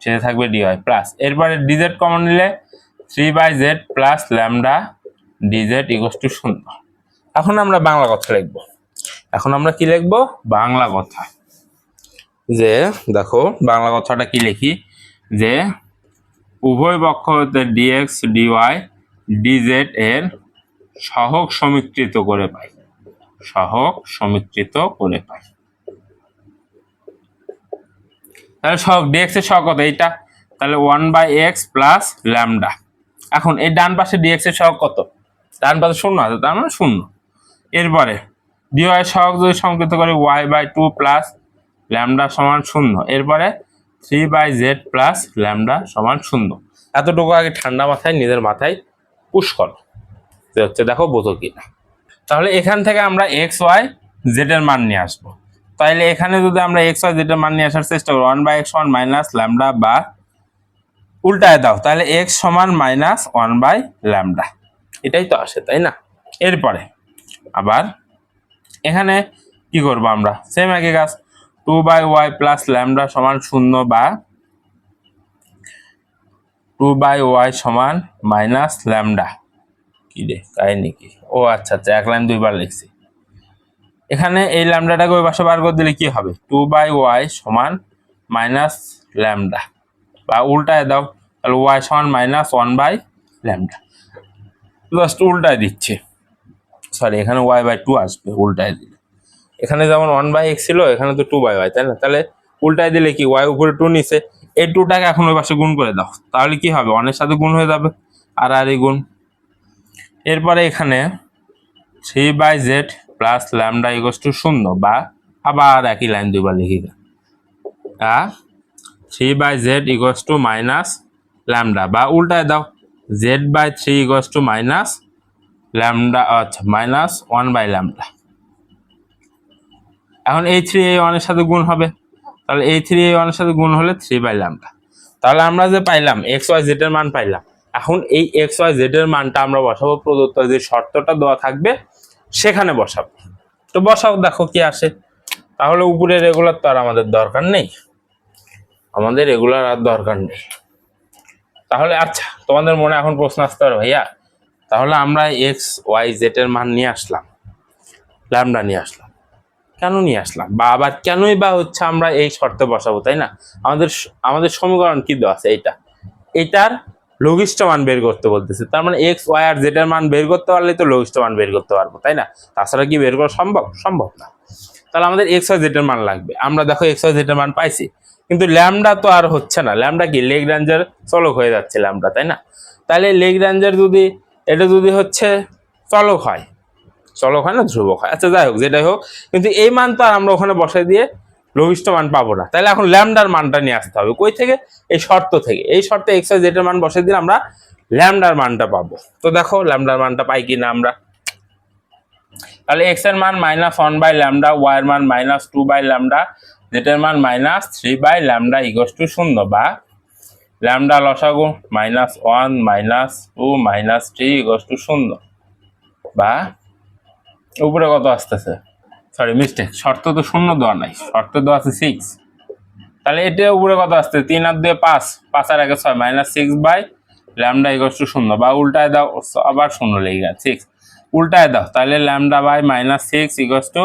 সেটা থাকবে ডিওয়াই প্লাস। এরপরে ডিজেড কমন নিলে 3/z plus lambda DZ equals to 0। এখন আমরা বাংলা কথা লিখবো। এখন আমরা কি লিখবো? বাংলা কথা। যে দেখো বাংলা কথাটা কি লিখি, যে উভয় পক্ষ হতে ডিএক্স ডিওয়াই ডিজেড এর সহগ সমীকৃত করে পাই, সহগ সমীকৃত করে পাই। তাহলে সহগ ডিএক্স এর সহগ কত? এইটা, তাহলে 1/x প্লাস ল্যামডা। এখন এই ডান পাশে ডিএক্স এর সহগ কত? ডান পাশে 0 আছে, তার মানে 0। এরপরে ডিওয়াই সহগ যদি সমীকৃত করি y/2 প্লাস ল্যামডা সমান 0। এরপরে 3/z প্লাস ল্যামডা সমান 0। এতটুকু আগে ঠান্ডা মাথায় নিজের মাথায় পুশ করো, হচ্ছে দেখো বোঝো কিনা। তাহলে এখান থেকে আমরা এক্স ওয়াই জেড এর মান নিয়ে আসবো। তাহলে এখানে যদি আমরা এক্স ওয়াই জেড এর মান নিয়ে আসার চেষ্টা করি 1/x সমান মাইনাস ল্যামডা, বা উল্টায় দাও তাহলে এক্স সমান মাইনাস 1/λ, এটাই তো আসে, তাই না? এরপরে আবার এখানে কি করব আমরা? সেম একই কাজ, 2/y প্লাস ল্যামডা সমান 0, বা 2/y সমান মাইনাস ল্যামডা। কি রে কাহিনী কি? ও আচ্ছা আচ্ছা, এক লাইন দুইবার লিখছি। এখানে এই ল্যামডাটাকে ওই পাশে বার করে দিলে কি হবে? 2/y সমান মাইনাস ল্যামডা, বা উল্টায় দাও তাহলে y সমান মাইনাস 1/λ। জাস্ট উল্টায় দিচ্ছি, সরি এখানে y/2 আসবে উল্টায় দিলে। এখানে যেমন 1/x ছিল, এখানে তো 2/y, তাই না? তাহলে উল্টায় দিলে কি, y উপরে 2 নিচে, এই 2টাকে এখন ওই পাশে গুণ করে দাও, তাহলে কি হবে? 1 এর সাথে গুণ হয়ে যাবে, আর এই গুণ। এরপরে এখানে 3/z plus lambda equals to 0, বা আবার একই লাইন দুইবার লিখি, 3/z equals to minus lambda, বা উল্টায় দাও z/3 equals to minus lambda, আচ্ছা মাইনাস 1/λ। এখন এই 3 এই 1 এর সাথে গুণ হবে, তাহলে এই 3 এই 1 এর সাথে গুণ হলে 3/λ। তাহলে আমরা যে পাইলাম এক্স ওয়াই জেড এর মান পাইলাম। এখন এই এক্স ওয়াই জেড এর মানটা আমরা বসাবো প্রদত্ত যে শর্তটা দেওয়া থাকবে সেখানে বসাবো। তো বসাও, দেখো কি আসে। তাহলে উপরে রেগুলার তো আর আমাদের দরকার নেই, আমাদের রেগুলার আর দরকার নেই। তাহলে আচ্ছা, তোমাদের মনে এখন প্রশ্ন আসতে পারে, ভাইয়া তাহলে আমরা এক্স ওয়াই জেড এর মান নিয়ে আসলাম, ল্যামডা নিয়ে আসলাম, কেন নিয়ে আসলাম, বা আবার কেনই বা হচ্ছে আমরা এই শর্তে বসাবো, তাই না? আমাদের সমীকরণ কি দেওয়া আছে? এটার লঘিষ্ঠ মান বের করতে বলতেছে। তার মানে এক্স ওয়াই আর জেড এর মান বের করতে পারলে তো লঘিষ্ঠ মান বের করতে পারবো, তাই না? তাছাড়া কি বের করা সম্ভব না। তাহলে আমাদের এক্স ওয়াই জেড এর মান লাগবে। আমরা দেখো এক্স ওয়াই জেড এর মান পাইছি, কিন্তু ল্যামডা তো আর হচ্ছে না। ল্যামডা কি লেগ্রাঞ্জের চলক হয়ে যাচ্ছে ল্যামডা, তাই না? তাহলে লেগ্রাঞ্জের যদি এটা যদি হচ্ছে চলক হয় না ধ্রুবক হয়, আচ্ছা যাই হোক, যেটাই হোক, কিন্তু এই মান তো আর আমরা ওখানে বসাই দিয়ে লঘিষ্ঠ মান পাবো না। তাহলে এখন ল্যামডার মানটা নিয়ে আসতে হবে। কই থেকে? এই শর্ত থেকে। এই শর্তে এক্স ওয়াই জেড এর মান বসাই দিলে আমরা ল্যামডার মানটা পাবো। তো দেখো ল্যামডার মানটা পাই কিনা আমরা। তাহলে এক্স এর মান মাইনাস 1/λ, ওয়াই এর মান মাইনাস 2/λ, জেড এর মান মাইনাস 3/λ ইকুয়ালস টু 0, বা ল্যামডা লসাগু -1 -2 -3 ইকুয়ালস টু 0, বা উপরে কত আসতেছে, সরি মিস্টেক, শর্ত তো 0 দেওয়া নাই, শর্ত দেওয়া আছে 6। তাহলে এটা উপরে কত আসছে? 3 আর 2 5, 5 আর 1 6, -6/λ ইকুয়ালস টু 0, বা উল্টায় দাও, আবার 0 লেগে গেছে 6, উল্টায় দাও তাহলে λ/-6 ইকুয়ালস টু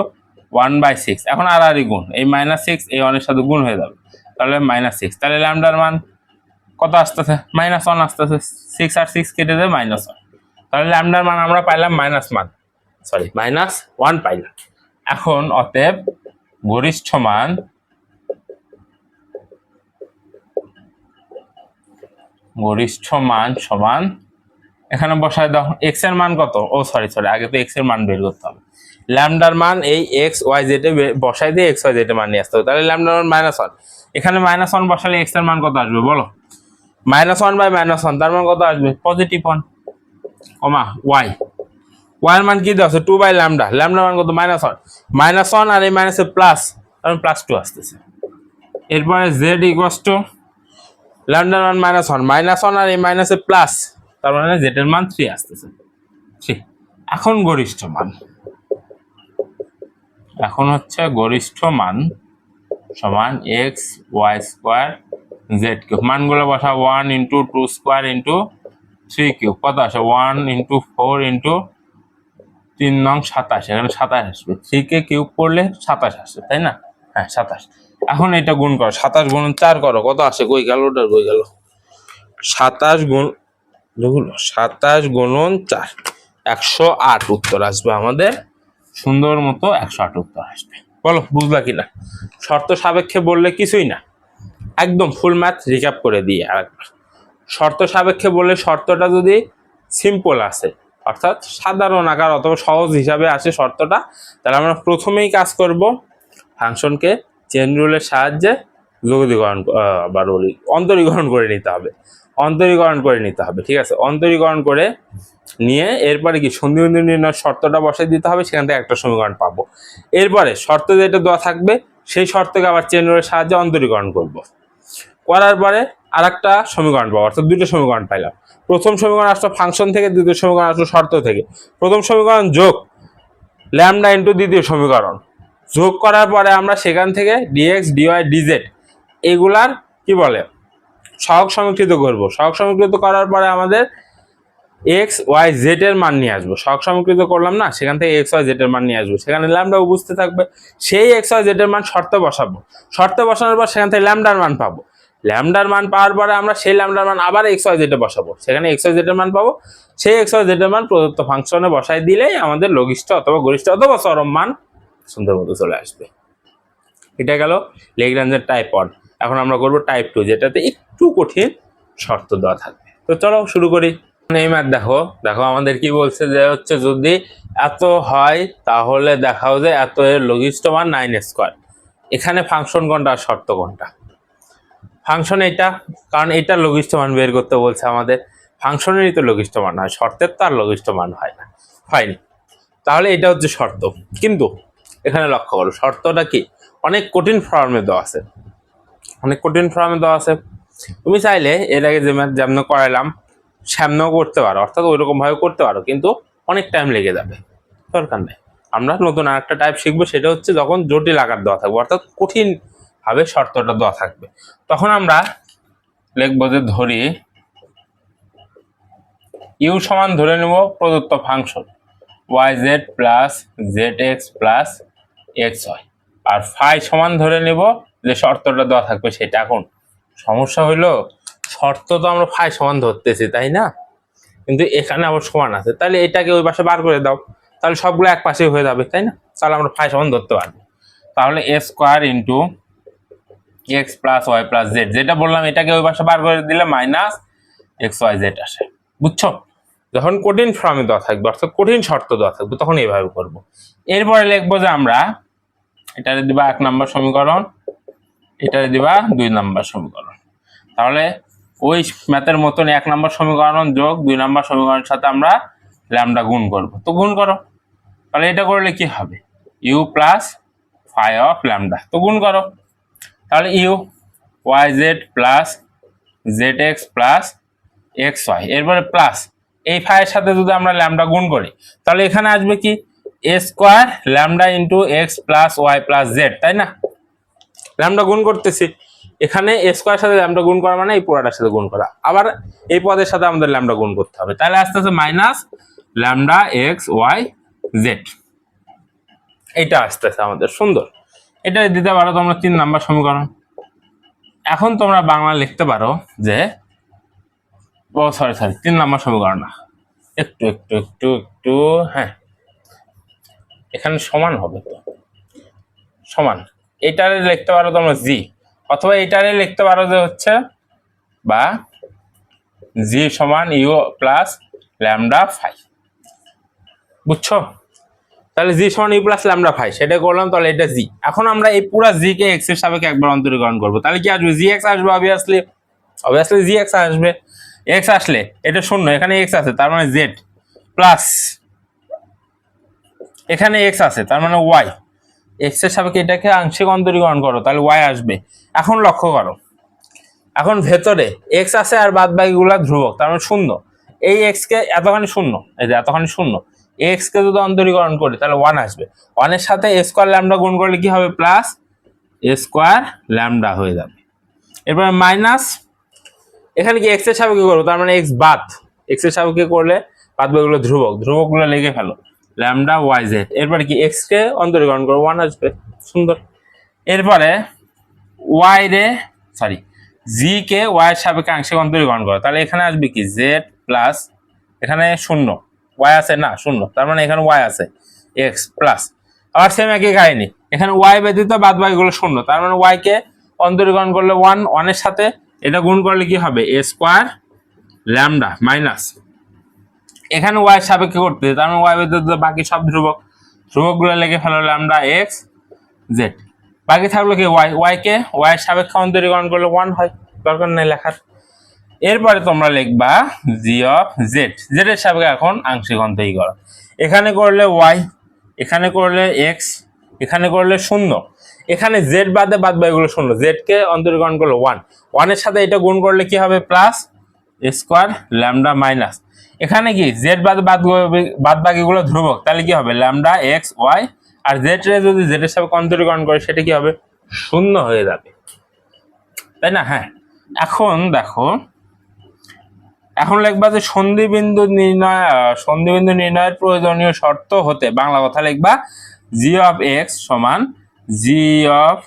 1/6। এখন আর গুণ, এই -6 এই 1 এর সাথে গুণ হয়ে যাবে, তাহলে -6। তাহলে ল্যামডার মান কত আসতেছে? -1 আসতেছে। 6 আর 6 কেটে দেবে -1। তাহলে ল্যামডার মান আমরা পাইলাম -1 পাইলাম। এখন অতএব গরিষ্ঠ মান সমান, এখানে বসায় দাও x এর মান কত? ও সরি আগে তো x এর মান বের করতে হবে। ল্যামডার মান এই x y z এ বসাই দিয়ে x y z এর মান নিয়ে আসতে হবে। তাহলে ল্যামডার মান -1, এখানে -1 বসালে x এর মান কত আসবে বলো? -1/-1, তার মান কত আসবে? +1, কমা y এর মান কি দেওয়া আছে? 2/λ, ল্যামডার মান কত? -1 আর এই মাইনাসে প্লাস, কারণ +2 আসতেছে। এরপরে z ল্যামডার মান -1 আর এই মাইনাসে প্লাস, তার মানে z এর মান 3 আসতেছে। এখন গরিষ্ঠ মান, এখন হচ্ছে গরিষ্ঠ মান সমান x y square z cube. মানগুলো বসা 1 × 2 স্কয়ার × 3 কিউব, কত আসে? 1 × 4 × 3 নং 27, এখানে 27 আসবে। 3 কে কিউব করলে 27 আসবে, তাই না? হ্যাঁ 27। এখন এটা গুণ করো, 27 × 4 করো, কত আসে? কই গেল? 27 × 4, 108 উত্তর আসবে আমাদের। সুন্দর মতো 108 উত্তর আসবে। বলো বুঝলা কিনা? শর্ত সাপেক্ষে বললে কিছুই না, একদম ফুল ম্যাথ রিক্যাপ করে দিয়ে আরেকবার। শর্ত সাপেক্ষে বললে শর্তটা যদি সিম্পল আসে, অর্থাৎ সাধারণ আকার অথবা সহজ হিসাবে আসে শর্তটা, তাহলে আমরা প্রথমেই কাজ করব ফাংশনকে চেইন রুলের সাহায্যে অন্তরীকরণ করে নিতে হবে। ঠিক আছে, অন্তরীকরণ করে নিয়ে এরপরে কি সন্ধি-বিন্দু নির্ণয় শর্তটা বসাই দিতে হবে, সেখান থেকে একটা সমীকরণ পাবো। এরপরে শর্ত যেটা দেওয়া থাকবে সেই শর্তকে আবার চেইন রুলের সাহায্যে অন্তরীকরণ করব, করার পরে আর একটা সমীকরণ পাবো, অর্থাৎ দুটো সমীকরণ পাইলাম। প্রথম সমীকরণ আসলো ফাংশন থেকে, দ্বিতীয় সমীকরণ আসলো শর্ত থেকে। প্রথম সমীকরণ যোগ ল্যামডা ইন্টু দ্বিতীয় সমীকরণ, যোগ করার পরে আমরা সেখান থেকে dx dy dz এগুলার কি বলে সহগ সমীকৃত করব। সহগ সমীকৃত করার পরে আমাদের x y z এর মান নিয়ে আসবো। সহগ সমীকৃত করলাম না, সেখান থেকে x y z এর মান নিয়ে আসবো, সেখানে ল্যামডা উপস্থিত থাকবে। সেই x y z এর মান শর্তে বসাবো, শর্তে বসানোর পর সেখান থেকে ল্যামডার মান পাবো। ল্যামডার মান পাওয়ার পরে আমরা সেই ল্যামডার মান আবার x y z এ বসাবো, সেখানে x y z এর মান পাবো। সেই x y z এর মান প্রদত্ত ফাংশনে বসাই দিলেই আমাদের লঘিষ্ঠ অথবা গরিষ্ঠ অথবা চরম মান সুন্দর মতো চলে আসবে। এটা গেল লেগ্রাঞ্জের টাইপ 1। এখন আমরা করব টাইপ 2, যেটাতে একটু কঠিন শর্ত দেওয়া থাকবে। তো চলো শুরু করি। এই ম্যাথ দেখো আমাদের কি বলছে, যে হচ্ছে যদি এত হয় তাহলে দেখাও যে এত এর লঘিষ্ঠ মান 9² এখানে ফাংশন কোনটা আর শর্ত কোনটা? ফাংশন এটা, কারণ এটা লঘিষ্ঠ মান বের করতে বলছে আমাদের। ফাংশনেরই তো লঘিষ্ঠ মান হয়, শর্তের তো আর লঘিষ্ঠ মান হয়নি। তাহলে এটা হচ্ছে শর্ত, কিন্তু এখানে লক্ষ্য করো শর্তটা কি অনেক কঠিন ফর্মে দেওয়া আছে, তুমি চাইলে এর আগে যে ম্যাথ যেমন করাইলাম সামনেও করতে পারো, অর্থাৎ ওই রকম ভাবে করতে পারো, কিন্তু অনেক টাইম লেগে যাবে, দরকার নেই। আমরা নতুন আরেকটা টাইপ শিখবো, সেটা হচ্ছে যখন জটিল আকার দেওয়া থাকবে, অর্থাৎ কঠিন ভাবে শর্তটা দেওয়া থাকবে, তখন আমরা লিখবো যে ধরি ইউ সমান ধরে নেব প্রদত্ত function yz plus zx plus xy, আর ফাই সমান ধরে নেব যে শর্তটা দেওয়া থাকবে সেটা। এখন সমস্যা হইলো শর্ত তো আমরা ফাই সমান ধরতেছি, তাই না? কিন্তু এখানে আবার সমান আছে, তাহলে এটাকে ওই পাশে বার করে দাও, তাহলে সবগুলো এক পাশে হয়ে যাবে, তাই না? তাহলে আমরা ফাই সমান ধরতে পারবো। তাহলে a square into x plus y plus z, যেটা বললাম এটাকে ওই পাশে বার করে দিলে মাইনাস এক্স ওয়াই জেড আসে, বুঝছো? যখন কঠিন ফর্মে দেওয়া থাকবে, অর্থাৎ কঠিন শর্ত দেওয়া থাকবে, তখন এইভাবে করবো। এরপরে লিখবো যে আমরা এটারে দিবা 1 নম্বর সমীকরণ, এটারে দিবা 2 নম্বর সমীকরণ। তাহলে ওই ম্যাথের মতন 1 নম্বর সমীকরণ যোগ 2 নম্বর সমীকরণের সাথে আমরা ল্যামডা গুণ করব। তো গুণ করো, তাহলে এটা করলে কি হবে? U plus phi of lambda. তো গুণ করো, তাহলে u y z plus z x plus x y, এরপরে প্লাস এই ফাইয়ের সাথে যদি আমরা ল্যামডা গুণ করি, তাহলে এখানে আসবে কি a square lambda into x plus y plus z, তাই না? ল্যামডা গুণ করতেছি, এখানে এ স্কোয়ার সাথে ল্যামডা গুণ করা মানে এই পুরাটার সাথে গুণ করা, আবার এই পদের সাথে আমাদের ল্যামডা গুণ করতে হবে, তাহলে আস্তে আস্তে minus lambda x y z, এইটা আসতেছে আমাদের। সুন্দর, এটা দিতে পারো তোমরা 3 নাম্বার সমীকরণ। এখন তোমরা বাংলা লিখতে পারো যে ও সরি সরি 3 নম্বর সমীকরণ না, একটু একটু একটু একটু হ্যাঁ, এখানে সমান হবে তো, সমান। এটারে লিখতে পারো তোমরা জি, অথবা এটারে লিখতে পারো যে হচ্ছে বা জি সমান ইউ প্লাস ল্যামডা ফাই, বুঝছো? তাহলে জি সমান ইউ প্লাস ল্যামডা ফাই সেটা করলাম, তাহলে এটা জি। এখন আমরা এই পুরো জি কে এক্স এর সাপেক্ষে একবার অন্তরীকরণ করবো, তাহলে কি আসবে? জি এক্স আসবে অবভিয়াসলি, অবভিয়াসলি জি এক্স আসবে। এক্স আসলে এটা শূন্য, এখানে এক্স আছে তার মানে জেড, প্লাস এখানে এক্স আছে তার মানে ওয়াই, এক্স এর সাপেক্ষে এটাকে আংশিক অন্তরীকরণ করো, তাহলে ওয়াই আসবে। এখন লক্ষ্য করো, এখন ভেতরে এক্স আছে আর বাদ বাকিগুলা ধ্রুবক, তার মানে শূন্য। এই এক্স কে এতখানি শূন্য, এই যে এতখানি শূন্য, এক্স কে যদি অন্তরীকরণ করি তাহলে ওয়ান আসবে। ওয়ানের সাথে এ স্কোয়ার ল্যামডা গুণ করলে কি হবে? প্লাস এ স্কোয়ার ল্যামডা হয়ে যাবে। এরপরে মাইনাস, এখানে কি এক্স এর সাপেক্ষে করবো, তার মানে এক্স বাদ, এক্স এর সাপেক্ষে করলে বাদ বাকিগুলো ধ্রুবক, ধ্রুবকগুলো লিখে ফেলো, ল্যামডা ওয়াই জেড। এরপরে কি এক্স কে অন্তরীকরণ করবো, ওয়ান আসবে, সুন্দর। এরপরে ওয়াই রে সরি জি কে ওয়াই এর সাপেক্ষে আংশিক অন্তরীকরণ করো, তাহলে এখানে আসবে কি জেড প্লাস, এখানে শূন্য, ওয়াই আছে না শূন্য, তার মানে এখানে ওয়াই আছে, এক্স প্লাস, আবার সেম একই কাহিনী, এখানে ওয়াই ব্যতীত বাদ বাকিগুলো শূন্য, তার মানে ওয়াই কে অন্তরীকরণ করলে ওয়ান, ওয়ানের সাথে এটা গুণ করলে কি হবে? এ স্কোয়ার ল্যামডা মাইনাস, এখানে ওয়াই এর সাপেক্ষে করতে, তার মানে ওয়াই ব্যতীত বাকি সব ধ্রুবক, ধ্রুবকগুলো লিখে ফেলো ল্যামডা এক্স জেড। বাকি থাকলো কি ওয়াই, ওয়াই কে ওয়াই এর সাপেক্ষে অন্তরীকরণ করলে ওয়ান হয়, দরকার নেই লেখার। এরপরে তোমরা লিখবা জি অফ জেড, জেড এর সাপেক্ষে এখন আংশিক অন্তরীকরণ, এখানে করলে ওয়াই, এখানে করলে এক্স, এখানে করলে শূন্য, এখানে জেড বাদে বাদ বাকিগুলো শূন্য, জেড কে অন্তরীকরণ করলে ওয়ান, ওয়ানের সাথে এটা গুণ করলে কি হবে? প্লাস স্কোয়ার ল্যামডা মাইনাস, এখানে কি জেড বাদ বাকিগুলো ধ্রুবক, তাহলে কি হবে? ল্যামডা এক্স ওয়াই, আর জেড রে যদি জেড এর সাপেক্ষে অন্তরীকরণ করে সেটা কি হবে? শূন্য হয়ে যাবে, তাই না? হ্যাঁ, এখন দেখো, এখন লিখবা যে সন্ধিবিন্দু নির্ণয়ের প্রয়োজনীয় শর্ত হতে, বাংলা কথা লিখবা জি অফ এক্স সমান জি অফ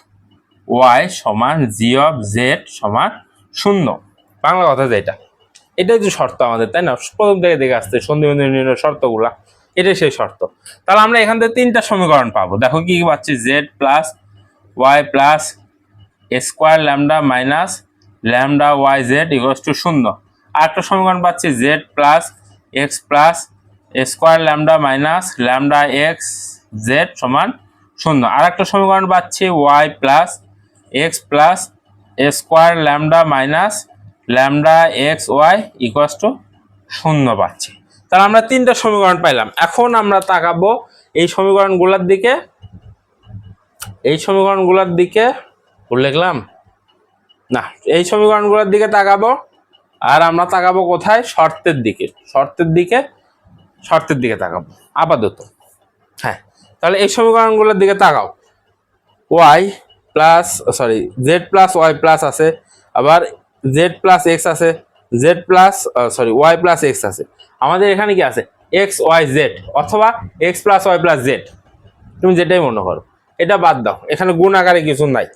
ওয়াই সমান জি অফ জেড সমান শূন্য, বাংলা কথা যেটা, এটাই যে শর্ত আমাদের, তাই না? প্রথম থেকে দেখে আসছে সন্ধিবিন্দু নির্ণয়ের শর্তগুলা, এটাই সেই শর্ত। তাহলে আমরা এখান থেকে তিনটা সমীকরণ পাবো, দেখো কি পাচ্ছি? Z plus y plus square lambda minus lambda y z equals to শূন্য। আর একটা সমীকরণ পাচ্ছি z plus x plus square lambda minus lambda x z সমান শূন্য। আর একটা সমীকরণ পাচ্ছি y plus x plus square lambda minus lambda x y equals to শূন্য পাচ্ছি। তাহলে আমরা তিনটা সমীকরণ পাইলাম। এখন আমরা তাকাবো এই সমীকরণগুলোর দিকে, এই সমীকরণগুলোর দিকে লিখলাম না, এই সমীকরণগুলোর দিকে তাকাবো, আর আমরা তাকাবো কোথায়? শর্তের দিকে, শর্তের দিকে, শর্তের দিকে তাকাবো আপাতত। হ্যাঁ, তাহলে এই সমীকরণগুলোর দিকে তাকাও, y plus sorry z plus y plus আছে, আবার জেড প্লাস এক্স আছে, z plus sorry y plus x আছে, আমাদের এখানে কি আছে? এক্স ওয়াই জেড, অথবা x plus y plus z, তুমি যেটাই মনে করো। এটা বাদ দাও, এখানে গুণ আকারে কিছু নাই,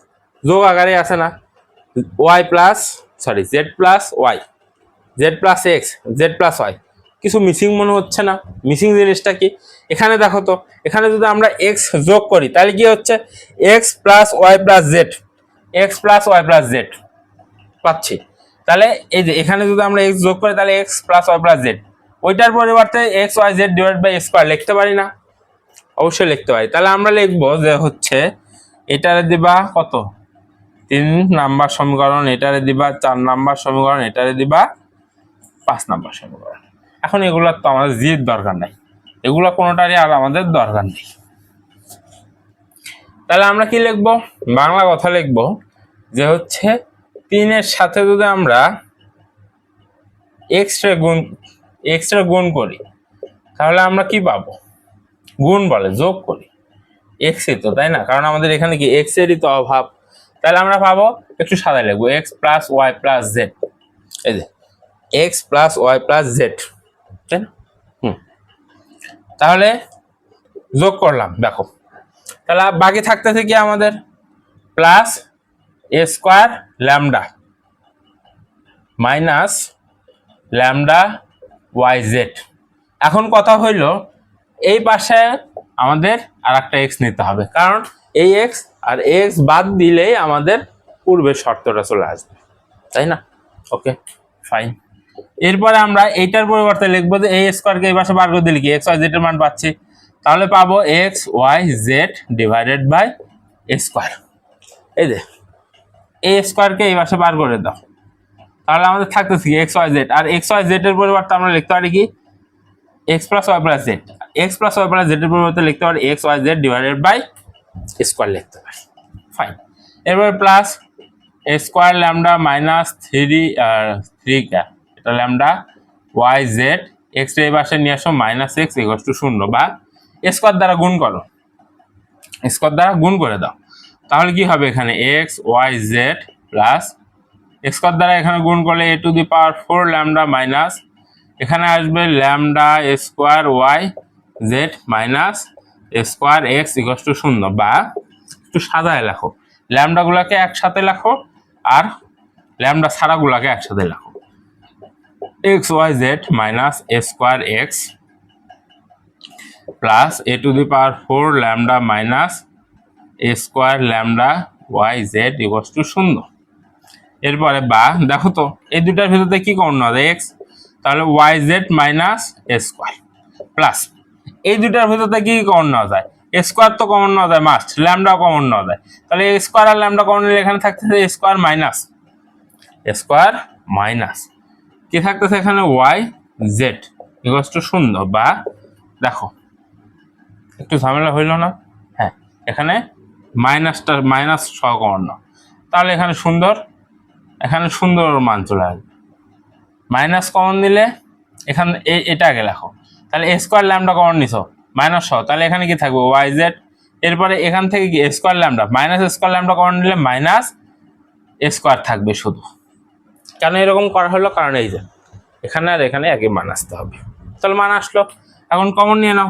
যোগ আকারে আছে না? Y plus sorry z plus y, z plus x, z plus y, কিছু মিসিং মনে হচ্ছে না? মিসিং জিনিসটা কি? এখানে দেখো তো, এখানে যদি আমরা এক্স যোগ করি তাহলে কি হচ্ছে? X plus y plus z, x plus y plus z পাচ্ছি। তাহলে এই যে এখানে যদি আমরা এক্স যোগ করি তাহলে x plus y plus z, ওইটার পরিবর্তে x y z divide by square লিখতে পারি না? অবশ্যই লিখতে পারি। তাহলে আমরা লিখবো যে হচ্ছে এটারে দিবা কত? 3 নাম্বার সমীকরণ, এটারে দিবা 4 নাম্বার সমীকরণ, এটারে দিবা 5 নাম্বার সমীকরণ। এখন এগুলোর তো আমাদের জির দরকার নাই, এগুলো কোনোটারই আর আমাদের দরকার নেই। তাহলে আমরা কি লিখবো? বাংলা কথা লিখবো যে হচ্ছে 3 এর সাথে যদি আমরা এক্সট্রা গুণ করি তাহলে আমরা কি পাবো? গুণ বলে যোগ করি, এক্সই তো, তাই না? কারণ আমাদের এখানে কি এক্স এরই তো অভাব। তাহলে আমরা পাবো, একটু সাদা লিখবো, x plus y plus z, এই যে x plus y plus z, তাই না? তাহলে যোগ করলাম, দেখো তাহলে বাকি থাকতেছে কি আমাদের? Plus a square lambda minus lambda y z. এখন কথা হইল এই পাশে আমাদের আর একটা এক্স নিতে হবে, কারণ এই এক্স আর এক্স বাদ দিলেই আমাদের পূর্বের শর্তটা চলে আসবে, তাই না? Okay fine. এরপরে আমরা এইটার পরিবর্তে লিখবো যে এই স্কোয়ারকে এই পাশে বার করে দিলে কি এক্স ওয়াই জেড এর মান পাচ্ছি, তাহলে পাবো x y z divided by square. এই যে এই স্কোয়ারকে এই পাশে বার করে দাও, তাহলে আমাদের থাকতেছে কি এক্স ওয়াই জেড, আর এক্স ওয়াই জেড এর পরিবর্তে আমরা লিখতে পারি কি x plus y plus z. X plus y plus z এর পরিবর্তে লিখতে পারি x y z divided by square লিখতে পারি। ফাইন। এরপর plus square lambda minus three এটা ল্যামডা ওয়াই জেড এক্স এর পাশে নিয়ে আসো মাইনাস এক্স ইকুয়াল টু 0, বা স্কোয়ার দ্বারা গুণ করো, স্কোয়ার দ্বারা গুণ করে দাও, তাহলে কি হবে এখানে x y z plus square দ্বারা এখানে গুণ করলে a to the power 4 lambda minus এখানে আসবে lambda square y z minus square x equal to 0, বা একটু সাজায় লেখো, ল্যামডা গুলাকে একসাথে লেখো আর ল্যামডা ছাড়া গুলাকে একসাথে লেখো, x y z minus square x plus a to the power 4 lambda minus square lambda y z equal to 0। এরপরে বা দেখো তো এই দুটার ভিতরে কি কমন নেওয়া যায় এক্স, তাহলে y z minus square plus এই দুটার ভিতরে কি কমন নেওয়া যায় স্কোয়ার তো কমন নেওয়া যায় মাস্ট, ল্যামডা কমন নেওয়া যায়, তাহলে স্কোয়ার আর ল্যামডা কমন নিলে এখানে থাকতেছে স্কোয়ার মাইনাস কি থাকতেছে এখানে ওয়াই জেড ইকুয়াল টু 0, বা দেখো একটু ঝামেলা হইল না, হ্যাঁ এখানে মাইনাস সহ কমন নাও, তাহলে এখানে সুন্দর মান চলে আসবে, মাইনাস কমন দিলে এখানে এটা আগে লেখো, তাহলে স্কোয়ার ল্যামডা কমন নিছো মাইনাস সহ, তাহলে এখানে কি থাকবে ওয়াই জেড, এরপরে এখান থেকে কি square lambda minus square lambda common নিলে মাইনাস স্কোয়ার থাকবে শুধু। কেন এরকম করা হলো, কারণ এই যে এখানে আর এখানে একই মান আসতে হবে, তাহলে মান আসলো, এখন কমন নিয়ে নাও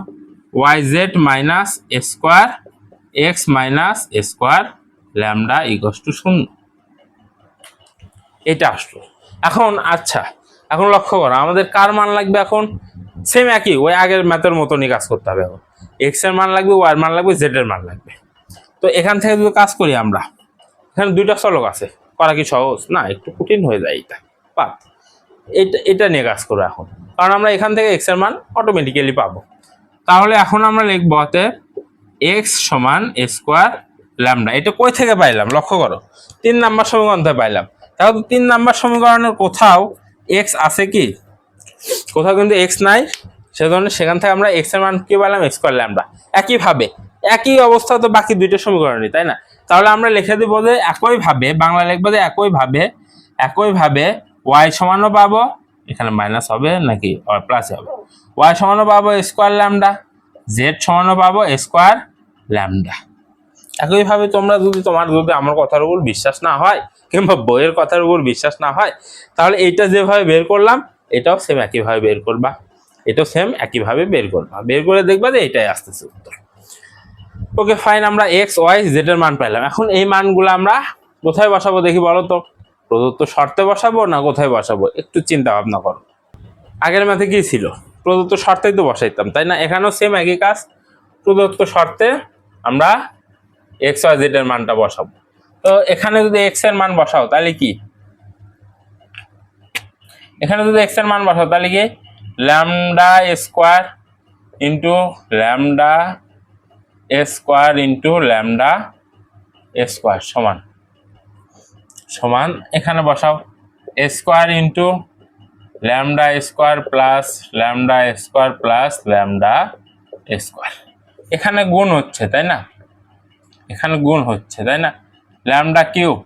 y z minus square x minus square lambda equal to 0, এটা আসলো। এখন আচ্ছা এখন লক্ষ্য করো আমাদের কার মান লাগবে, এখন সেম একই ওই আগের ম্যাথের মতনই কাজ করতে হবে, এখন এক্স এর মান লাগবে, ওয়াই এর মান লাগবে, জেড এর মান লাগবে। তো এখান থেকে যদি কাজ করি আমরা, এখানে দুইটা চলক আছে, করা কি সহজ না, একটু কঠিন হয়ে যায় এটা, বাট এটা নিয়ে কাজ করবো এখন, কারণ আমরা এখান থেকে এক্স এর মান অটোমেটিক্যালি পাবো। তাহলে এখন আমরা লিখবো হাতে এক্স সমান স্কোয়ার ল্যামডা, এটা কই থেকে পাইলাম লক্ষ্য করো 3 নাম্বার সমীকরণ থেকে পাইলাম, তাহলে 3 নাম্বার সমীকরণের কোথাও এক্স আছে কি, কোথাও কিন্তু এক্স নাই, সেজন্য সেখান থেকে আমরা এক্স এর মান কি পাইলাম স্কোয়ার ল্যামডা। একইভাবে একই অবস্থা তো বাকি দুইটা সমীকরণই, তাই না? তাহলে আমরা লিখে দিব যে একইভাবে, বাংলা লিখবো যে একইভাবে ওয়াই সমানও পাবো, এখানে মাইনাস হবে নাকি প্লাস হবে, ওয়াই সমানও পাবো স্কোয়ার ল্যামডা, জেড সমানও পাবো স্কোয়ার ল্যামডা। একইভাবে তোমরা যদি আমার কথার উপর বিশ্বাস না হয় কিংবা বইয়ের কথার উপর বিশ্বাস না হয়, তাহলে এইটা যেভাবে বের করলাম এটাও সেম একইভাবে বের করবা, এটাও সেম একইভাবে বের করবা, বের করে দেখবা যে এটাই আসতেছে উত্তর। ওকে ফাইন, আমরা এক্স ওয়াই জেড এর মান পাইলাম। এখন এই মানগুলো আমরা কোথায় বসাবো দেখি বলো তো, প্রদত্ত শর্তে বসাবো না কোথায় বসাবো, একটু চিন্তা ভাবনা করো। আগের ম্যাথে কি ছিল, প্রদত্ত শর্তেই তো বসাইতাম, তাই না? এখানেও সেম একই কাজ, প্রদত্ত শর্তে আমরা এক্স ওয়াই জেড এর মানটা বসাবো। তো এখানে যদি এক্স এর মান বসাও তাহলে কি, এখানে যদি এক্স এর মান বসাও তাহলে কি lambda square into lambda square into lambda square সমান এখানে বসাও square into lambda square plus lambda square plus lambda square, এখানে গুণ হচ্ছে তাই না, এখানে গুণ হচ্ছে তাই না, ল্যামডা কিউব,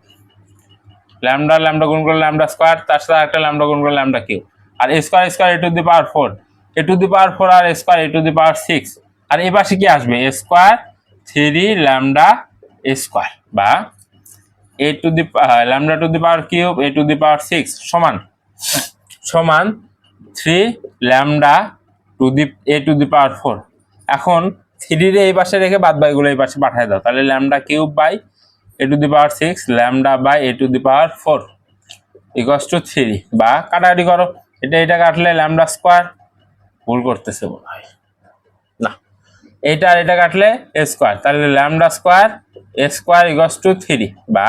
ল্যামডা গুণ করলে ল্যামডা স্কোয়ার, তার সাথে একটা ল্যামডা গুণ করলে ল্যামডা কিউব, আর square a to the power 4, a to the power 4 আর square a to the power 6, আর এই পাশে কি আসবে স্কোয়ার 3 ল্যামডা স্কোয়ার, বা a to the lambda to the power cube a to the power 6 সমান 3 lambda to the a to the power 4। এখন 3 রে এই পাশে রেখে বাদ বাকিগুলো এই পাশে পাঠিয়ে দাও, তাহলে lambda cube by a to the power 6 lambda by a to the power 4 equals to 3, বা কাটাকাটি করো, এটা কাটলে ল্যামডা স্কোয়ার, ভুল করতেছে মনে হয় না, এটা আর এটা কাটলে এ স্কোয়ার, তাহলে lambda square a square equals to 3 বা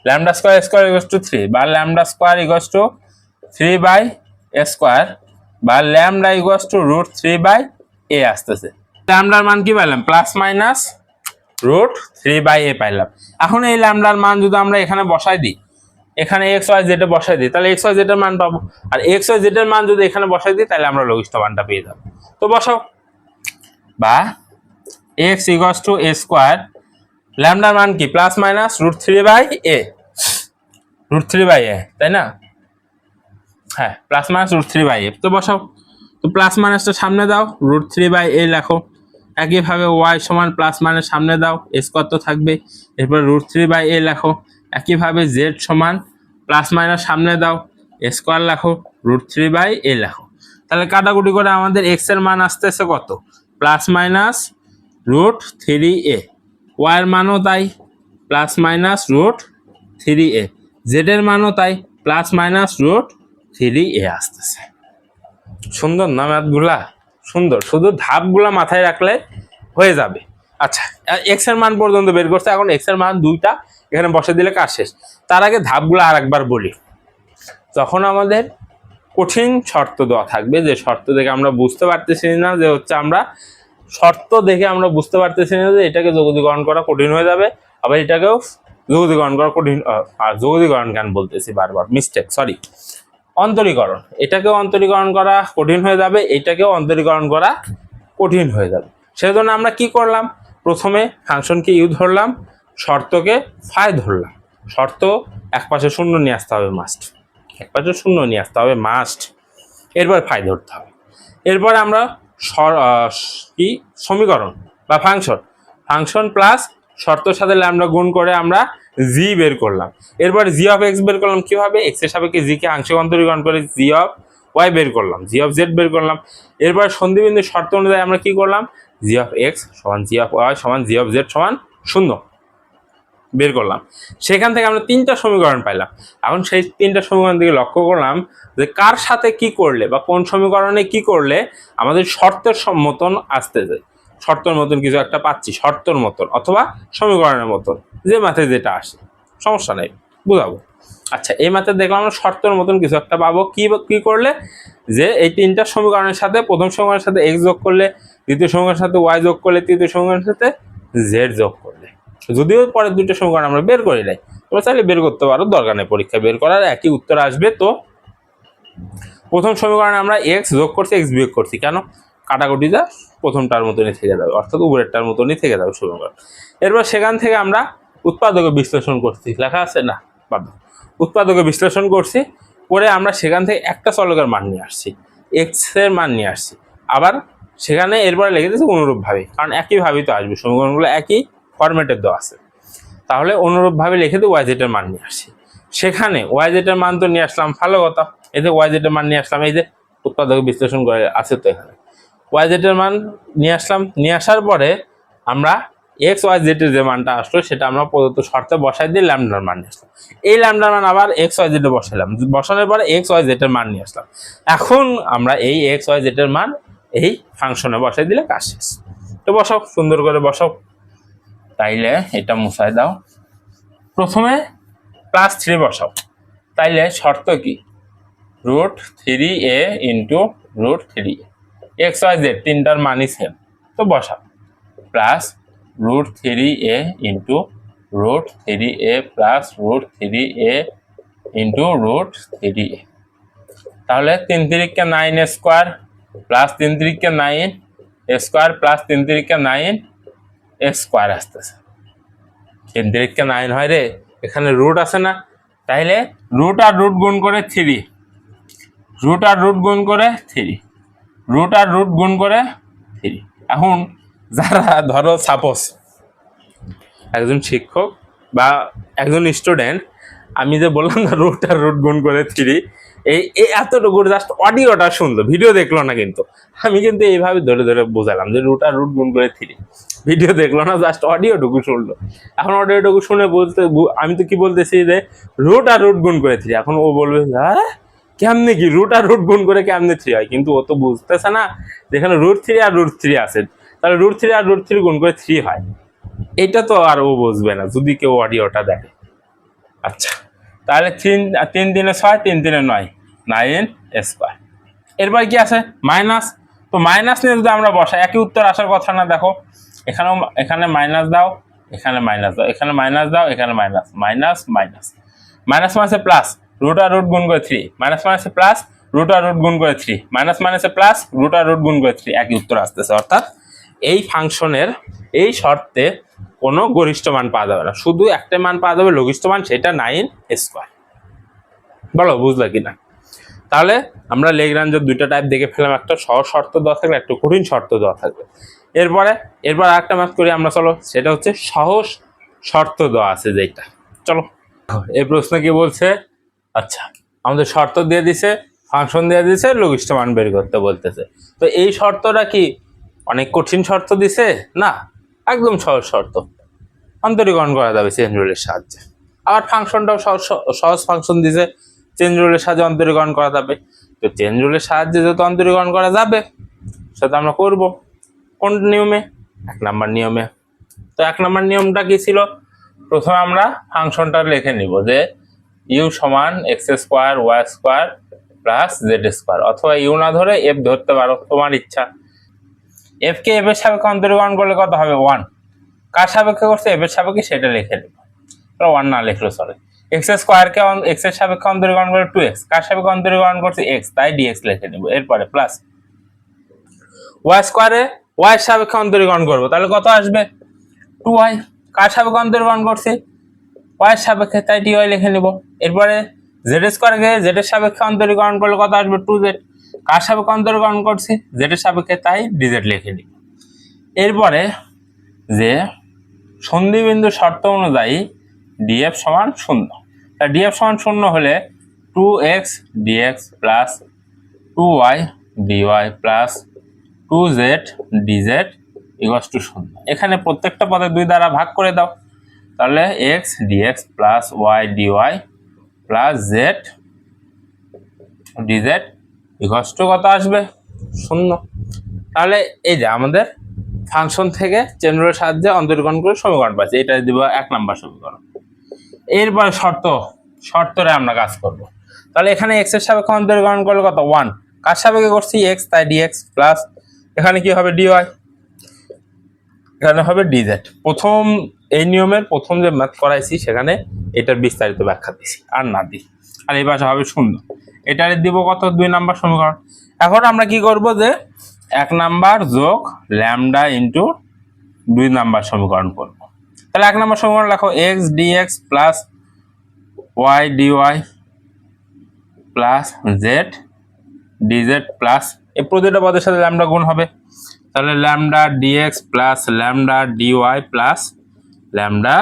lambda square square equals to 3 বা lambda square equals to 3 by a square বা lambda equals to root 3 by a আসতেছে। ল্যামডার মান কি পাইলাম? Plus minus root 3 by a পাইলাম। এখন এই ল্যামডার মান যদি আমরা এখানে বসাই দিই, এখানে এক্স ওয়াই জেড এ বসাই দিই, তাহলে এক্স ওয়াই জেড এর মান পাবো। আর এক্স ওয়াই জেড এর মান যদি এখানে বসাই দিই, তাহলে আমরা লঘিষ্ঠ মানটা পেয়ে যাবো। তো বসাও, বা x equals to a square, ল্যামডার মান কি? Plus minus root 3 by a, root 3 by a, তাই না? হ্যাঁ, plus minus root 3 by a. তো বসাও, তো প্লাস মাইনাসটা সামনে দাও, রুট 3 বাই এ লেখো। একইভাবে ওয়াই সমান প্লাস মাইনাস সামনে দাও, স্কোয়ার তো থাকবে, এরপর রুট 3 বাই এ লেখো। একইভাবে জেড সমান প্লাস মাইনাস সামনে দাও, স্কোয়ার লেখো, রুট 3 বাই এ লেখো। তাহলে কাটাকুটি করে আমাদের এক্স এর মান আসতেছে কত? প্লাস মাইনাস রুট 3 এ। ওয়াই এর মানও তাই, প্লাস মাইনাস রুট 3 এ। জেড এর মানও তাই, প্লাস মাইনাস রুট 3 এ আসতেছে। সুন্দর না ম্যাথগুলা? সুন্দর, শুধু ধাপগুলা মাথায় রাখলে হয়ে যাবে। আচ্ছা, এক্স এর মান পর্যন্ত বের করছে, এখন এক্স এর মান 2টা এখানে বসে দিলে কাজ শেষ। তার আগে ধাপগুলো আর একবার বলি। যখন আমাদের কঠিন শর্ত দেওয়া থাকবে, যে শর্ত দেখে আমরা বুঝতে পারতেছি না যে হচ্ছে আমরা শর্ত দেখে আমরা বুঝতে পারতেছি না যে এটাকে যোগদীকরণ করা কঠিন হয়ে যাবে, আবার এটাকেও যোগদীকরণ করা কঠিন, যোগদীকরণ কেন বলতেছি বারবার, মিস্টেক, সরি, অন্তরীকরণ, এটাকেও অন্তরীকরণ করা কঠিন হয়ে যাবে, এটাকেও অন্তরীকরণ করা কঠিন হয়ে যাবে। সেজন্য আমরা কি করলাম? প্রথমে ফাংশনকে ইউ ধরলাম, শর্তকে ফাই ধরলাম। শর্ত একপাশে শূন্য নিয়ে আসতে হবে মাস্ট, একপাশে শূন্য নিয়ে আসতে হবে মাস্ট, এরপর ফাই ধরতে হবে। এরপর আমরা কি সমীকরণ বা ফাংশন প্লাস শর্তের সাথে ল্যামডা গুণ করে আমরা জি বের করলাম। এরপর জি অফ এক্স বের করলাম কিভাবে? এক্স এর সাপেক্ষে জি কে আংশিক অন্তরীকরণ করে জি অফ ওয়াই বের করলাম, জি অফ জেড বের করলাম। এরপর সন্ধিবিন্দু শর্ত অনুযায়ী আমরা কি করলাম? জি অফ এক্স সমান জি অফ ওয়াই সমান জি অফ জেড সমান 0 বের করলাম। সেখান থেকে আমরা 3টা সমীকরণ পাইলাম। এখন সেই 3টা সমীকরণ দিকে লক্ষ্য করলাম যে কার সাথে কি করলে বা কোন সমীকরণে কি করলে আমাদের শর্তের মতন আসতে যায়, শর্তের মতন কিছু একটা পাচ্ছি, শর্তের মতন অথবা সমীকরণের মতন, যে মাথায় যেটা আসে সমস্যা নেই, বুঝাবো। আচ্ছা, এই মাথায় দেখলাম আমরা শর্তের মতন কিছু একটা পাবো। কি করলে? যে এই 3টা সমীকরণের সাথে প্রথম সমীকরণের সাথে এক্স যোগ করলে, দ্বিতীয় সমীকরণের সাথে ওয়াই যোগ করলে, তৃতীয় সমীকরণের সাথে জেড যোগ করলে। যদিও পরের 2টা সমীকরণ আমরা বের করি নাই, তোমরা চাইলে বের করতে পারো, দরকার নেই পরীক্ষা বের করার, একই উত্তর আসবে। তো প্রথম সমীকরণে আমরা এক্স যোগ করছি, এক্স বিয়োগ করছি, কেন? কাটাকুটিটা প্রথমটার মতনই থেকে যাবে, অর্থাৎ উপরেরটার মতনই থেকে যাবে সমীকরণ। এরপর সেখান থেকে আমরা উৎপাদকে বিশ্লেষণ করছি, লেখা আছে না পাবে, উৎপাদকে বিশ্লেষণ করছি, করে আমরা সেখান থেকে একটা চলকের মান নিয়ে আসছি, এক্স এর মান নিয়ে আসছি। আবার সেখানে এরপরে লিখে দিয়েছি অনুরূপভাবে, কারণ একইভাবেই তো আসবে, সমীকরণগুলো একই ফরম্যাটের দেওয়া আছে, তাহলে অনুরূপভাবে লিখে দিই ওয়াই জেড এর মান নিয়ে আসি। সেখানে ওয়াই জেড এর মান তো নিয়ে আসলাম, ভালো কথা, এই যে ওয়াই জেড এর মান নিয়ে আসলাম, এই যে উৎপাদক বিশ্লেষণ করে আছে তো এখানে ওয়াই জেড এর মান নিয়ে আসলাম। নিয়ে আসার পরে আমরা এক্স ওয়াই জেড এর যে মানটা আসলো সেটা আমরা প্রদত্ত শর্তে বসাই দিয়ে ল্যামডার মান নিয়ে আসলাম। এই ল্যামডার মান আবার এক্স ওয়াই জেড এ বসালাম, বসানোর পরে এক্স ওয়াই জেড এর মান নিয়ে আসলাম। এখন আমরা এই এক্স ওয়াই জেড এর মান এই ফাংশনে বসাই দিলে কাজ শেষ। তো বসাও, সুন্দর করে বসাও। তাইলে এটা মুছাই দাও, প্রথমে +3 বসাও। তাইলে শর্ত কি? √3a into √3a, x y z 3টার মানই সেম, তো বসাও। Plus √3a into √3a plus √3a into √3a, তাহলে 3 3 9 square plus 3 3 9 square plus 3 3 9 square আসতেছে। 3 3 9 হয় রে, এখানে রুট আছে না, তাইলে রুট আর রুট গুণ করে 3, রুট আর রুট গুণ করে 3, রুট আর রুট গুণ করে 3। এখন যারা ধরো সাপোজ একজন শিক্ষক বা একজন স্টুডেন্ট, আমি যে বললাম না রুট আর রুট গুণ করে 3, এই এতটুকু জাস্ট অডিওটা শুনলো, ভিডিও দেখলো না, কিন্তু আমি কিন্তু এইভাবে ধরে ধরে বোঝালাম যে রুট আর রুট গুণ করে 3, ভিডিও দেখলো না, জাস্ট অডিওটুকু শুনলো। এখন অডিওটুকু শুনে বলতে আমি তো কি বলতেছি যে রুট আর রুট গুণ করে 3, এখন ও বলবে হ্যাঁ কেমনে কি রুট আর রুট গুণ করে কেমনে 3 হয়, কিন্তু ও তো বুঝতেছে না যেখানে √3 আর √3 আছে, তাহলে √3 আর √3 গুণ করে 3 হয়। এটা তো আর ও বুঝবে না যদি কেউ অডিওটা দেখে। আচ্ছা, তাহলে 3 3 3 6, 3 3 9, 9² এরপর কি আছে মাইনাস। তো মাইনাস নিয়ে যদি আমরা বসাই একই উত্তর আসার কথা না। দেখো এখানেও, এখানে মাইনাস দাও, এখানে মাইনাস দাও, এখানে মাইনাস দাও, এখানে মাইনাস, মাইনাস মাইনাস, মাইনাস মাইনাসে প্লাস, রুট আর রুট গুণ করে 3, মাইনাস মাইনাসে প্লাস, রুট আর রুট গুণ করে 3, মাইনাস মাইনাসে প্লাস, রুট আর রুট গুণ করে 3, একই উত্তর আসতেছে। অর্থাৎ এই ফাংশনের এই শর্তে কোনো গরিষ্ঠ মান পাওয়া যাবে না, শুধু একটা মান পাওয়া যাবে লঘিষ্ঠ মান, সেটা 9²। বলো বুঝলে কিনা? তাহলে আমরা লেগ্রাঞ্জের দুইটা টাইপ দেখে ফেলাম, একটা সহজ শর্ত দেওয়া থাকবে, একটা কঠিন শর্ত দেওয়া থাকবে। এরপর আরেকটা ম্যাথ করি আমরা, চলো, সেটা হচ্ছে সহজ শর্ত দেওয়া আছে যেটা। চলো, এই প্রশ্ন কি বলছে? আচ্ছা, আমাদের শর্ত দিয়ে দিছে, ফাংশন দিয়ে দিছে, লঘিষ্ঠ মান বের করতে বলতেছে। তো এই শর্তটা কি অনেক কঠিন শর্ত দিছে? না, একদম সহজ শর্ত, অন্তরীকরণ করা যাবে চেইন রুলের সাহায্যে। আবার ফাংশনটাও সহজ ফাংশন দিছে, চেইন রুলের সাহায্যে অন্তরীকরণ করা যাবে। তো চেইন রুলের সাহায্যে যত অন্তরীকরণ করা যাবে সেটা আমরা করব কোন নিয়মে? 1 নাম্বার নিয়মে। তো 1 নাম্বার নিয়মটা কি ছিল? প্রথমে আমরা ফাংশনটা লিখে নিব যে ইউ সমান x² y² প্লাস z², অথবা ইউ না ধরে এফ ধরতে পারো, তোমার ইচ্ছা। এফ কে এফ এর সাপেক্ষে অন্তরীকরণ করলে কত হবে? 1। কার সাপেক্ষে করছে? এফ এর সাপেক্ষে, সেটা লিখে নেব। 1 না লিখলেও চলে। x² কে x এর সাপেক্ষে অন্তরীকরণ করে 2x, কার সাপেক্ষে অন্তরীকরণ করছে? x, তাই dx লিখে নেব। এরপরে প্লাস y² এ y এর সাপেক্ষে অন্তরীকরণ করব, তাহলে কত আসবে? 2y, কার সাপেক্ষে অন্তরীকরণ করছে? y এর সাপেক্ষে, তাই dy লিখে নেব। এরপরে z² কে z এর সাপেক্ষে অন্তরীকরণ করলে কত আসবে? 2z, কার সাপেক্ষে অন্তরীকরণ করছে? z এর সাপেক্ষে, তাই dz লিখে নিব। এরপরে যে সন্ধিবিন্দু শর্ত অনুযায়ী df সমান 0, তা df সমান 0 হলে 2x dx plus 2y dy plus 2z dz equals to 0। এখানে প্রত্যেকটা পদে 2 দ্বারা ভাগ করে দাও, তাহলে x dx plus y dy plus z dz equals two কত আসবে? 0। তাহলে এই যে আমাদের ফাংশন থেকে চেইন রুলের সাহায্যে অন্তরীকরণ করে সমীকরণ পাচ্ছি, এটা দিব 1 নাম্বার সমীকরণ। এরপরে শর্তরে আমরা কাজ করব। তাহলে এখানে x এর সাপেক্ষে অন্তরীকরণ করলে কত? 1, কার সাপেক্ষে করছি? x, তাই dx প্লাস এখানে কি হবে? dy, এখানে হবে dz। প্রথম এই নিয়মের প্রথম যে ম্যাথ করাইছি সেখানে এটার বিস্তারিত ব্যাখ্যা দিছি, আর না দিই। আর এই পাশে হবে 0, এটারে দিব কত? 2 নাম্বার সমীকরণ। এখন আমরা কি করব যে 1 নাম্বার যোগ ল্যামডা ইন্টু 2 নাম্বার সমীকরণ করব। তাহলে 1 নাম্বার সমীকরণ লেখো x dx plus y dy plus z dz plus এই প্রতিটা পদের সাথে ল্যামডা গুণ হবে, তাহলে lambda dx plus lambda dy plus lambda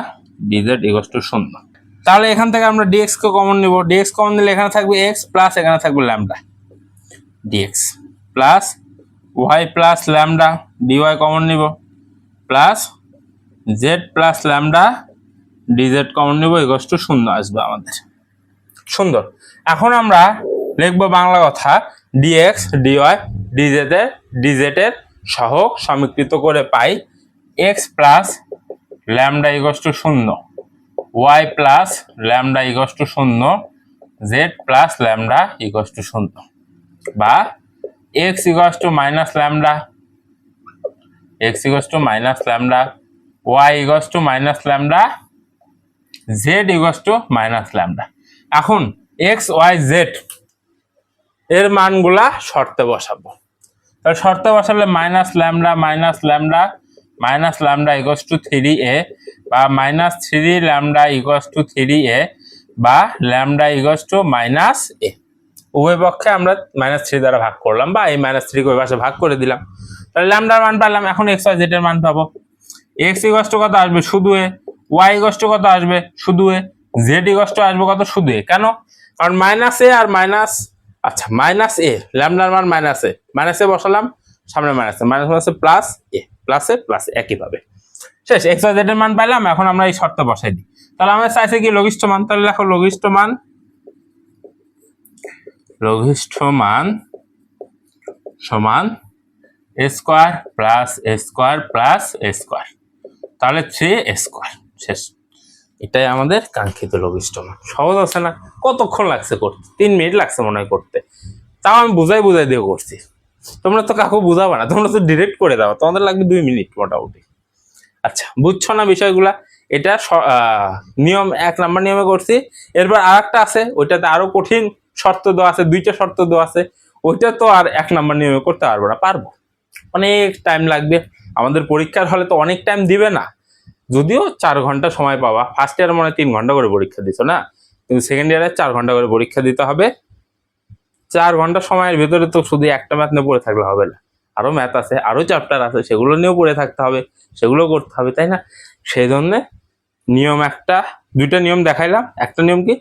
dz equals to 0। তাহলে এখান থেকে আমরা dx কে কমন নিব, dx কমন নিলে এখানে থাকবে x প্লাস এখানে থাকবে lambda dx plus y plus lambda dy common নিব plus z plus lambda dz common নিব ইকুয়ালস টু 0 আসবে আমাদের। সুন্দর। এখন আমরা লিখবো বাংলা কথা dx dy dz এর সহগ সমীকৃত করে পাই x plus lambda equals to 0, y plus lambda equals to 0, z plus lambda equals to 0, বা x equals to minus lambda, x equals to minus lambda, y equals to minus lambda, z equals to minus lambda. এখন x y z এর মানগুলা শর্তে বসাবো। তাহলে শর্তে বসালে minus lambda equals two 3a, বা minus 3 lambda equals two 3a, বা lambda equals to minus a। উভয় পক্ষে আমরা -3 দ্বারা ভাগ করলাম, বা এই -3 কে ওই পাশে ভাগ করে দিলাম। তাহলে ল্যামডার মান পেলাম। এখন x y z এর মান পাবো। x ইকুয়ালস টু কত আসবে? শুধু a। y ইকুয়ালস টু কত আসবে? শুধু a। z ইকুয়ালস টু আসবে কত? শুধু a। কেন? কারণ -a আর মাইনাস, আচ্ছা -a, ল্যামডার মান -a বসালাম, সামনে minus plus a, plus a plus একই ভাবে শেষ। x y z এর মান পাইলাম। এখন আমরা এই শর্ত বসাই দিই। তাহলে আমরা চাইছি কি? লঘিষ্ঠ মান। তাহলে লেখো লঘিষ্ঠ মান লঘিষ্ঠ মান সমান এ square plus a square plus a square, তাহলে 3 স্কোয়ার। শেষ। এটাই আমাদের কাঙ্ক্ষিত লঘিষ্ঠ মান। সহজ আছে না? কতক্ষণ লাগছে করতে? 3 মিনিট লাগছে মনে হয় করতে। তাও আমি বুঝাই দিয়ে করছি। তোমরা তো কাকু বুঝাবা না, তোমরা তো ডিরেক্ট করে দাও, তোমাদের লাগবে 2 মিনিট মোটামুটি। আচ্ছা, বুঝছো না বিষয়গুলা? এটা নিয়ম 1 নাম্বার নিয়মে করছি। এরপর আরেকটা আছে, ওইটাতে আরো কঠিন শর্ত দেওয়া আছে, 2টা শর্ত দেওয়া আছে। ওইটা তো আর 1 নাম্বার নিয়মে করতে পারবো না, পারবো, অনেক টাইম লাগবে। আমাদের পরীক্ষার হলে তো অনেক টাইম দিবে না, যদিও 4 ঘন্টা সময় পাবা। ফার্স্ট ইয়ার মনে হয় 3 ঘন্টা করে পরীক্ষা দিছো না, কিন্তু সেকেন্ড ইয়ারে 4 ঘন্টা করে পরীক্ষা দিতে হবে। 4 ঘন্টা সময়ের ভেতরে তো শুধু একটা ম্যাথ নিয়ে পড়ে থাকলে হবে না, আরো ম্যাথ আছে, আরো চ্যাপ্টার আছে, সেগুলো নিয়েও পড়ে থাকতে হবে, সেগুলো করতে হবে, তাই না? সেই জন্য নিয়ম 2টা নিয়ম দেখাইলাম। একটা নিয়ম কি,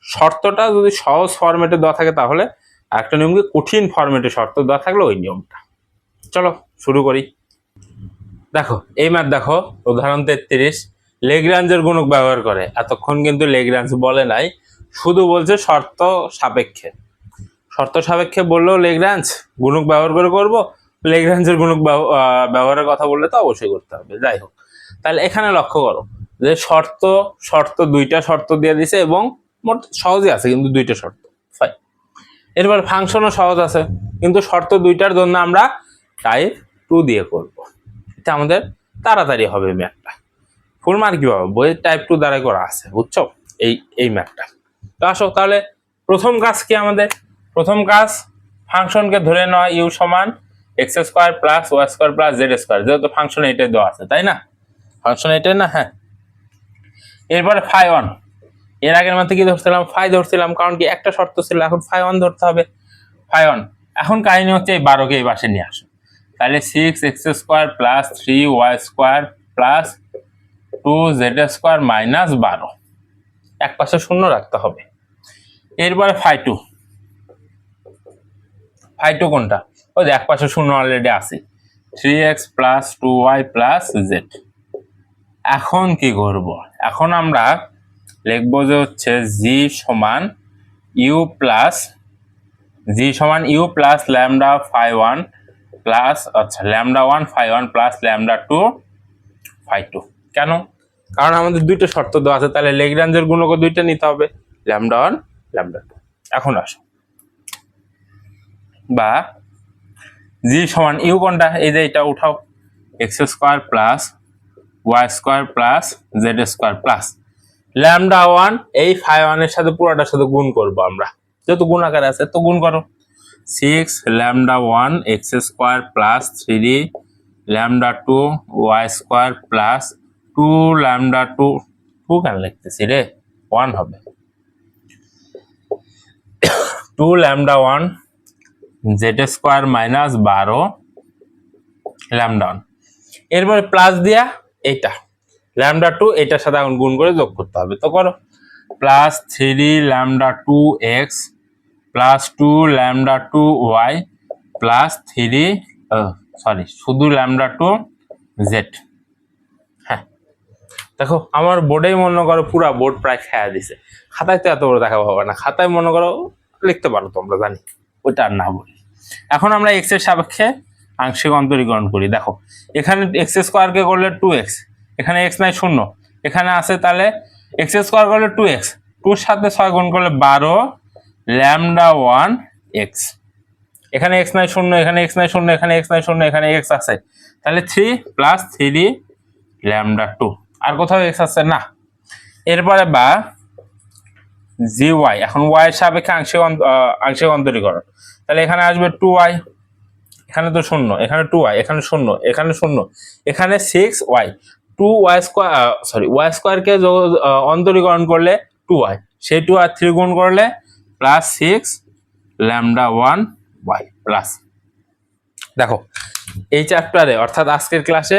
শর্তটা যদি সহজ ফরম্যাটে দেওয়া থাকে তাহলে, একটা নিয়ম কি কঠিন ফরম্যাটে শর্ত দেওয়া থাকলে ওই নিয়মটা। চলো শুরু করি। দেখো এই ম্যাথ দেখো, উদাহরণ 33, লেগ্রাঞ্জের গুণক ব্যবহার করে। এতক্ষণ কিন্তু লেগ্রাঞ্জ বলে নাই, শুধু বলছে শর্ত সাপেক্ষে। শর্ত সাপেক্ষে বললেও লেগ্রাঞ্জ গুণক ব্যবহার করে করব, লেগ্রাঞ্জের গুণক ব্যবহারের কথা বললে তো অবশ্যই করতে হবে। যাই হোক, তাহলে এখানে লক্ষ্য করো যে শর্ত 2টা শর্ত দিয়ে দিছে, এবং মোট সহজই আছে কিন্তু 2টা শর্ত। ফাইন। এরপর ফাংশনও সহজ আছে, কিন্তু শর্ত 2টার জন্য আমরা টাইপ 2 দিয়ে করব। এটা আমাদের তাড়াতাড়ি হবে ম্যাথটা। ফুল মার্ক কি পাবো? বইয়ের টাইপ 2 দ্বারা করা আছে, বুঝছো? এই ম্যাথটা। তো আসো তাহলে প্রথম কাজ কি আমাদের? প্রথম কাজ, ফাংশনকে ধরে নেওয়া ইউ সমান x square plus y square plus z square, যেহেতু ফাংশন এটাই দেওয়া আছে, তাই না? ফাংশন এটাই না? হ্যাঁ। এরপরে ফাই ওয়ান, এর আগের মধ্যে কি ধরছিলাম? ফাই ধরছিলাম, কারণ কি একটা শর্ত ছিল, এখন ফাই ওয়ান ধরতে হবে। ফাই ওয়ান, এখন কাহিনী হচ্ছে এই 12কে এই পাশে নিয়ে আসো, তাহলে 6x square plus 3y square plus 2z square minus 12, এক পাশে শূন্য রাখতে হবে। এরপরে ফাই টু কোনটা? ওই যে এক পাশে শূন্য অলরেডি আছে, 3x plus 2y plus z। এখন কি করব? এখন আমরা লিখবো যে হচ্ছে g সমান u plus lambda phi one plus, আচ্ছা, lambda 1 phi 1 plus lambda 2 phi 2। কেন? কারণ আমাদের 2টা শর্ত দেওয়া আছে, তাহলে লেগ্রাঞ্জের গুণক 2টা নিতে হবে, ল্যামডা 1 ল্যামডা 2। এখন আসো, বা জি সমান ইউ কোনটা? এই যে এটা উঠাও, x square plus y square plus z square plus lambda 1, এই ফাই 1 এর সাথে পুরোটার সাথে গুণ করব আমরা, যেহেতু গুণ আকারে আছে, তো গুণ করো। 6 lambda 1 x square plus 3 lambda 2 y square plus 2 lambda 2 কেন লিখতেছি রে? 1 হবে, 2 lambda 1 z square minus 12 lambda 1। এরপরে প্লাস দিয়া এইটা ল্যামডা 2 এটার সাথে এখন গুণ করে যোগ করতে হবে, তো করো। Plus 3 lambda 2 x plus 2 lambda 2 y plus 3 শুধু ল্যামডা 2 জেড। হ্যাঁ, দেখো আমার বোর্ডেই মনে করো পুরা বোর্ড প্রায় খেয়া দিছে, খাতায় তো এত বড় দেখা হবে না, খাতায় মনে করো লিখতে পারো তোমরা, জানি, ওইটা আর না বলি। এখন আমরা এক্স এর সাপেক্ষে আংশিক অন্তরীকরণ করি। দেখো এখানে এক্স স্কোয়ারকে করলে 2x, এখানে এক্স নাই শূন্য, এখানে আছে, তাহলে এক্স স্কোয়ার করলে 2x, 2 এর সাথে 6 গুণ করলে 12 ল্যামডা 1 এক্স। এখানে এক্স নাই শূন্য, এখানে এক্স নাই শূন্য, এখানে এক্স নাই শূন্য, এখানে এক্স আছে, তাহলে 3 প্লাস 3 ল্যামডা 2, আর কোথাও এক্স আছে না। এরপরে বা জি ওয়াই, এখন ওয়াই এর সাপেক্ষে আংশিক অন্তরীকরণ, তাহলে এখানে আসবে 2y, এখানে তো শূন্য, এখানে 2y, এখানে শূন্য, এখানে শূন্য, এখানে 6y, 2y স্কোয়ার, ওয়াই স্কোয়ারকে অন্তরীকরণ করলে 2y, সেই 2 আর 3 গুণ করলে প্লাস 6 ল্যামডা 1 y প্লাস। দেখো এই চ্যাপ্টারে অর্থাৎ আজকের ক্লাসে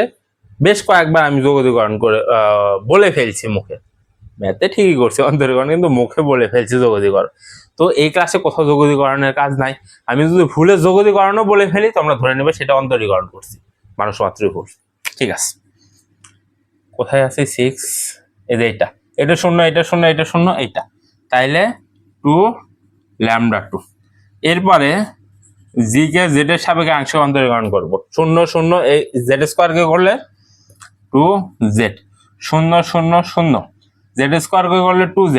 বেশ কয়েকবার আমি যোগদীকরণ করে বলে ফেলছি মুখে, ম্যাথে ঠিকই করছি অন্তরীকরণ, কিন্তু মুখে বলে ফেলছি যোগদীকরণ। তো এই ক্লাসে কোথাও যোগদীকরণের কাজ নাই, আমি যদি ভুলে যোগদীকরণও বলে ফেলি তোমরা ধরে নেবে সেটা অন্তরীকরণ করছি, মানুষ মাত্রই করছি। ঠিক আছে, কোথায় আছে 6, এই যে এটা শূন্য, এটা শূন্য, এটা শূন্য, এইটা, তাইলে 2 ল্যামডা 2, এরপরে জি কে জেড এর সাপেক্ষে আংশিক অন্তরীকরণ করবো। 0 0 এই জেড স্কোয়ারকে করলে 2z, 0 0 0 জেড স্কোয়ারকে করলে 2z,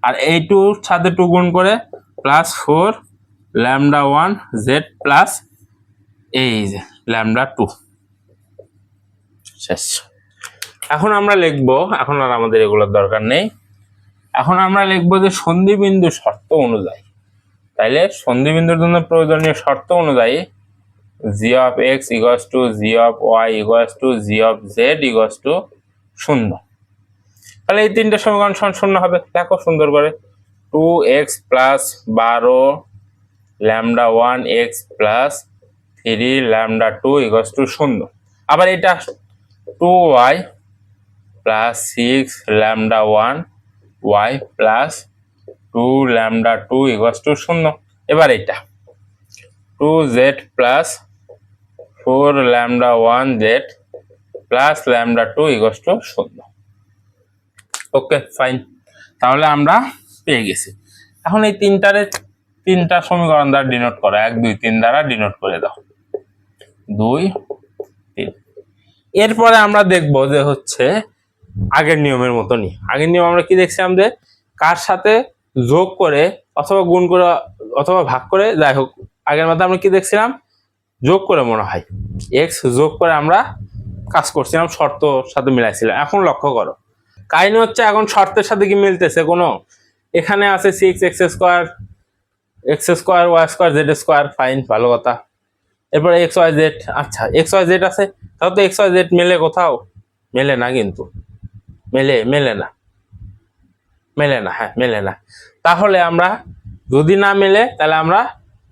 আর এই 2 সাথে 2 গুণ করে প্লাস 4 ল্যামডা 1 জেড প্লাস এই যে ল্যামডা 2 শেষ। এখন আমরা লিখবো, এখন আর আমাদের এগুলোর দরকার নেই, এখন আমরা লিখবো যে সন্ধিবিন্দু শর্ত অনুযায়ী, তাইলে সন্ধিবিন্দুর জন্য প্রয়োজনীয় শর্ত অনুযায়ী g of x equals to g of y equals to g of z equals to 0, তাহলে এই তিনটে সমীকরণ শূন্য হবে। দেখো সুন্দর করে 2x plus 12 lambda 1x plus 3 lambda 2 equals to 0, আবার এটা 2y plus 6 lambda 1y plus 2 lambda 2 equals to 0, এবার এটা 2z plus 4 lambda 1z plus lambda 2 equals to 0। Okay fine, তাহলে আমরা পেয়ে গেছি। এখন এই তিনটা সমীকরণ দ্বারা ডিনোট করো, 1 2 3 দ্বারা ডিনোট করে দাও, 2 3। এরপরে আমরা দেখবো যে হচ্ছে আগের নিয়মের মতনই, আগের নিয়ম আমরা কি দেখছিলাম যে কার সাথে যোগ করে অথবা গুণ করে অথবা ভাগ করে, যাই হোক আগের মধ্যে আমরা কি দেখছিলাম, যোগ করে মনে হয় এক্স যোগ করে আমরা কাজ করছিলাম, শর্ত সাথে মিলাইছিলাম। এখন লক্ষ্য করো কাহিনী হচ্ছে এখন শর্তের সাথে কি মিলতেছে কোনো, এখানে আছে 6x square y square z square, fine ভালো কথা। এরপরে xyz, আচ্ছা xyz আছে, তাহলে তো xyz মেলে কোথাও, মেলে না কিন্তু, মেলে না, হ্যাঁ মেলে না। তাহলে আমরা যদি না মেলে তাহলে আমরা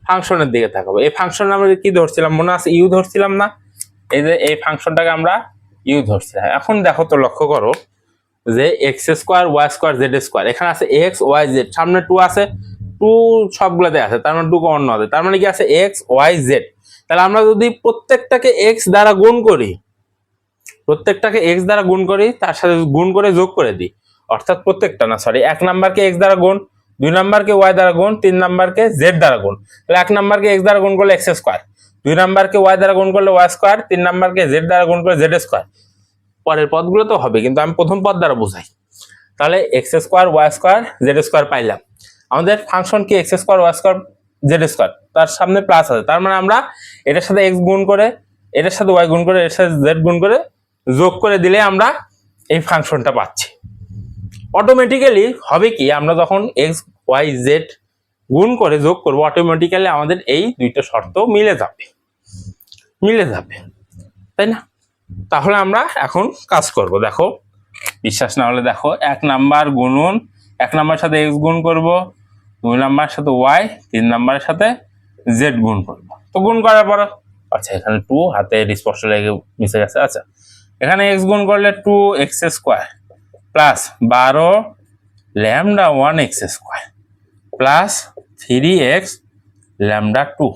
ফাংশনের দিকে তাকাবো। এই ফাংশন আমরা কি ধরছিলাম মনে আছে, ইউ ধরছিলাম না, এই যে এই ফাংশনটাকে আমরা ইউ ধরছিলাম। এখন দেখো তো লক্ষ্য করো যে x square y square z square, এখানে আছে এক্স ওয়াই জেড, সামনে 2 আছে, 2 সবগুলোতে আছে, তার মানে 2 কমন হবে, তার মানে কি আছে এক্স ওয়াই জেড। তাহলে আমরা যদি প্রত্যেকটাকে এক্স দ্বারা গুণ করি, তার সাথে গুণ করে যোগ করে দিই, অর্থাৎ প্রত্যেকটা না সরি, 1 নাম্বারকে এক্স দ্বারা গুণ, 2 নাম্বারকে ওয়াই দ্বারা গুণ, 3 নাম্বারকে জেড দ্বারা গুণ। তাহলে 1 নাম্বারকে এক্স দ্বারা গুণ করলে এক্স স্কোয়ার, 2 নাম্বারকে ওয়াই দ্বারা গুণ করলে ওয়াই স্কোয়ার, 3 নাম্বারকে জেড দ্বারা গুণ করলে জেড স্কোয়ার। পরের পদগুলো তো হবে কিন্তু আমি প্রথম পদ দ্বারা বোঝাই। তাহলে x square y square z square পাইলাম। আমাদের ফাংশন কি x square y square z square, তার সামনে প্লাস আছে, তার মানে আমরা এটার সাথে এক্স গুণ করে, এটার সাথে ওয়াই গুণ করে, এর সাথে জেড গুণ করে যোগ করে দিলে আমরা এই ফাংশনটা পাচ্ছি। অটোমেটিক্যালি হবে কি, আমরা যখন এক্স ওয়াই জেড গুণ করে যোগ করবো, অটোমেটিক্যালি আমাদের এই দুইটা শর্ত মিলে যাবে, তাই না? তাহলে আমরা এখন কাজ করব। দেখো বিশ্বাস না হলে দেখো, 1 নাম্বার গুণন 1 নাম্বারের সাথে এক্স গুণ করব, 2 নাম্বারের সাথে ওয়াই, 3 নাম্বারের সাথে জেড গুণ করব। তো গুণ করার পর আচ্ছা এখানে 2 হাতে স্পর্শ লেগে মিশে গেছে, আচ্ছা এখানে এক্স গুণ করলে 2x square plus 12 lambda 1x square plus 3x lambda 2।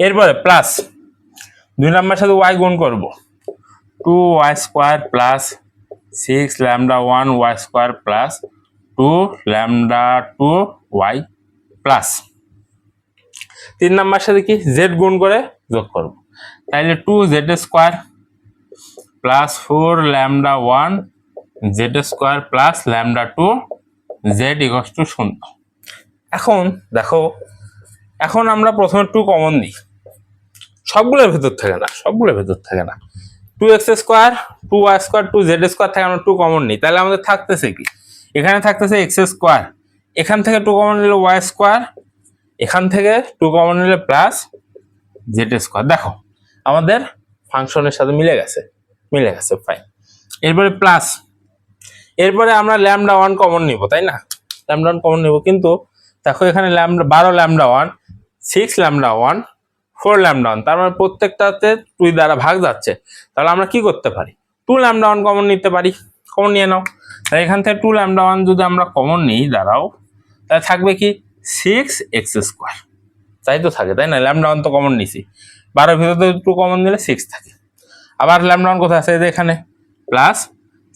এরপরে প্লাস 2 নাম্বারের সাথে ওয়াই গুণ করব, 2y square plus 6 lambda 1y square plus 2 lambda 2y plus 3 নাম্বারের সাথে কি জেড গুণ করে যোগ করব, তাইলে 2z square plus 4 lambda 1 z square plus lambda 2 Z equals to 0। এখন দেখো, এখন আমরা প্রথমে 2 কমন নিই, সবগুলোর ভেতর থাকে না, 2x square 2y square 2z square থেকে আমরা 2 কমন নিই, তাহলে আমাদের থাকতেছে কি, এখানে থাকতেছে x স্কোয়ার, এখান থেকে 2 কমন নিলে y স্কোয়ার, এখান থেকে 2 কমন নিলে প্লাস z স্কোয়ার। দেখো আমাদের ফাংশনের সাথে মিলে গেছে ফাইন। এরপরে প্লাস, এরপরে আমরা ল্যামডা 1 কমন নিব, তাই না, ল্যামডা 1 কমন নিব, কিন্তু দেখো এখানে ল্যামডা 12 ল্যামডা 1 6 ল্যামডা 1 4 ল্যামডা 1, তার মানে প্রত্যেকটাতে 2 দ্বারা ভাগ যাচ্ছে, তাহলে আমরা কি করতে পারি 2 ল্যামডা 1 কমন নিতে পারি, কমন নিয়ে নাও। তাই এখান থেকে 2 ল্যামডা 1 যদি আমরা কমন নিই, দাঁড়াও, তাহলে থাকবে কি 6x স্কোয়ার, তাই তো থাকে, তাই না, ল্যামডা 1 তো কমন নিছি, 12 ভিতরে 2 কমন নিলে 6 থাকে। আবার ল্যামডা 1 কোথায় আছে, এখানে প্লাস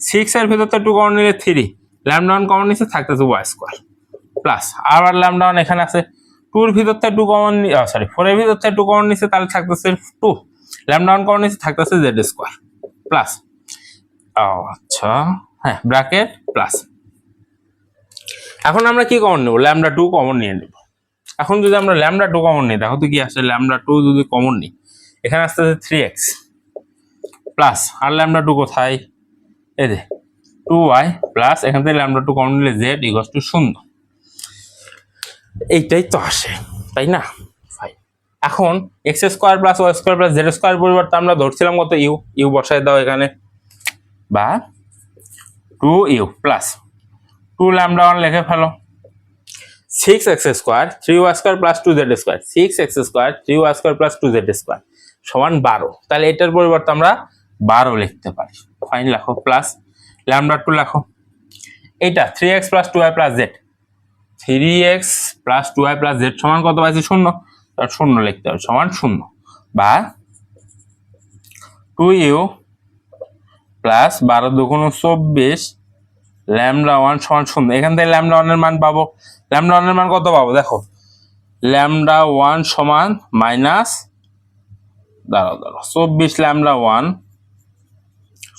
6 এর ভিতরে 2 কমন নিলে 3, ল্যামডা 1 কমন নিচ্ছে, থাকতেছে y স্কোয়ার প্লাস, আবার ল্যামডা 1 এখানে আছে 2 এর ভিতর থেকে 2 কমন, সরি 4 এর ভিতর থেকে 2 কমন নিছে, তাহলে থাকতেছে 2, ল্যামডা 1 কমন নিছে, থাকতেছে জেড স্কয়ার প্লাস, আচ্ছা হ্যাঁ ব্র্যাকেট প্লাস। এখন আমরা কি কমন নেব? ল্যামডা 2 কমন নিয়ে নেব। এখন যদি আমরা ল্যামডা 2 কমন নিই, দেখো তো কি আসে, ল্যামডা 2 যদি কমন নিই, এখানে আসতেছে 3x প্লাস, আর ল্যামডা 2 কোথায়, এই যে 2y প্লাস, এখান থেকে ল্যামডা 2 কমন নিলে z ইকুয়াল টু 0। এইটাই তো আসে, তাই না? ফাইন। এখন x square plus y square plus z square পরিবর্তে আমরা ধরছিলাম কত, ইউ বসাই দাও এখানে, বা 2u প্লাস 2 ল্যামডা 1 লিখে ফেলো, 6x square 3y square plus 2z square, 6x square 3y square plus 2z square সমান 12। তাহলে এটার পরিবর্তে আমরা 12 লিখতে পারি। ফাইন, লেখো প্লাস ল্যামডা 2 লেখো, এইটা 3x plus 2y plus z, 3x plus 2y plus z সমান কত পাইছি? 0। তার 0 লিখতে হবে, সমান 0, বা 2u প্লাস 12 দুগুণ 24 ল্যামডা 1 সমান 0। এখান থেকে ল্যামডা 1 এর মান পাবো, ল্যামডা 1 এর মান কত পাবো? দেখো ল্যামডা 1 সমান মাইনাস, দাঁড়াও 24 ল্যামডা 1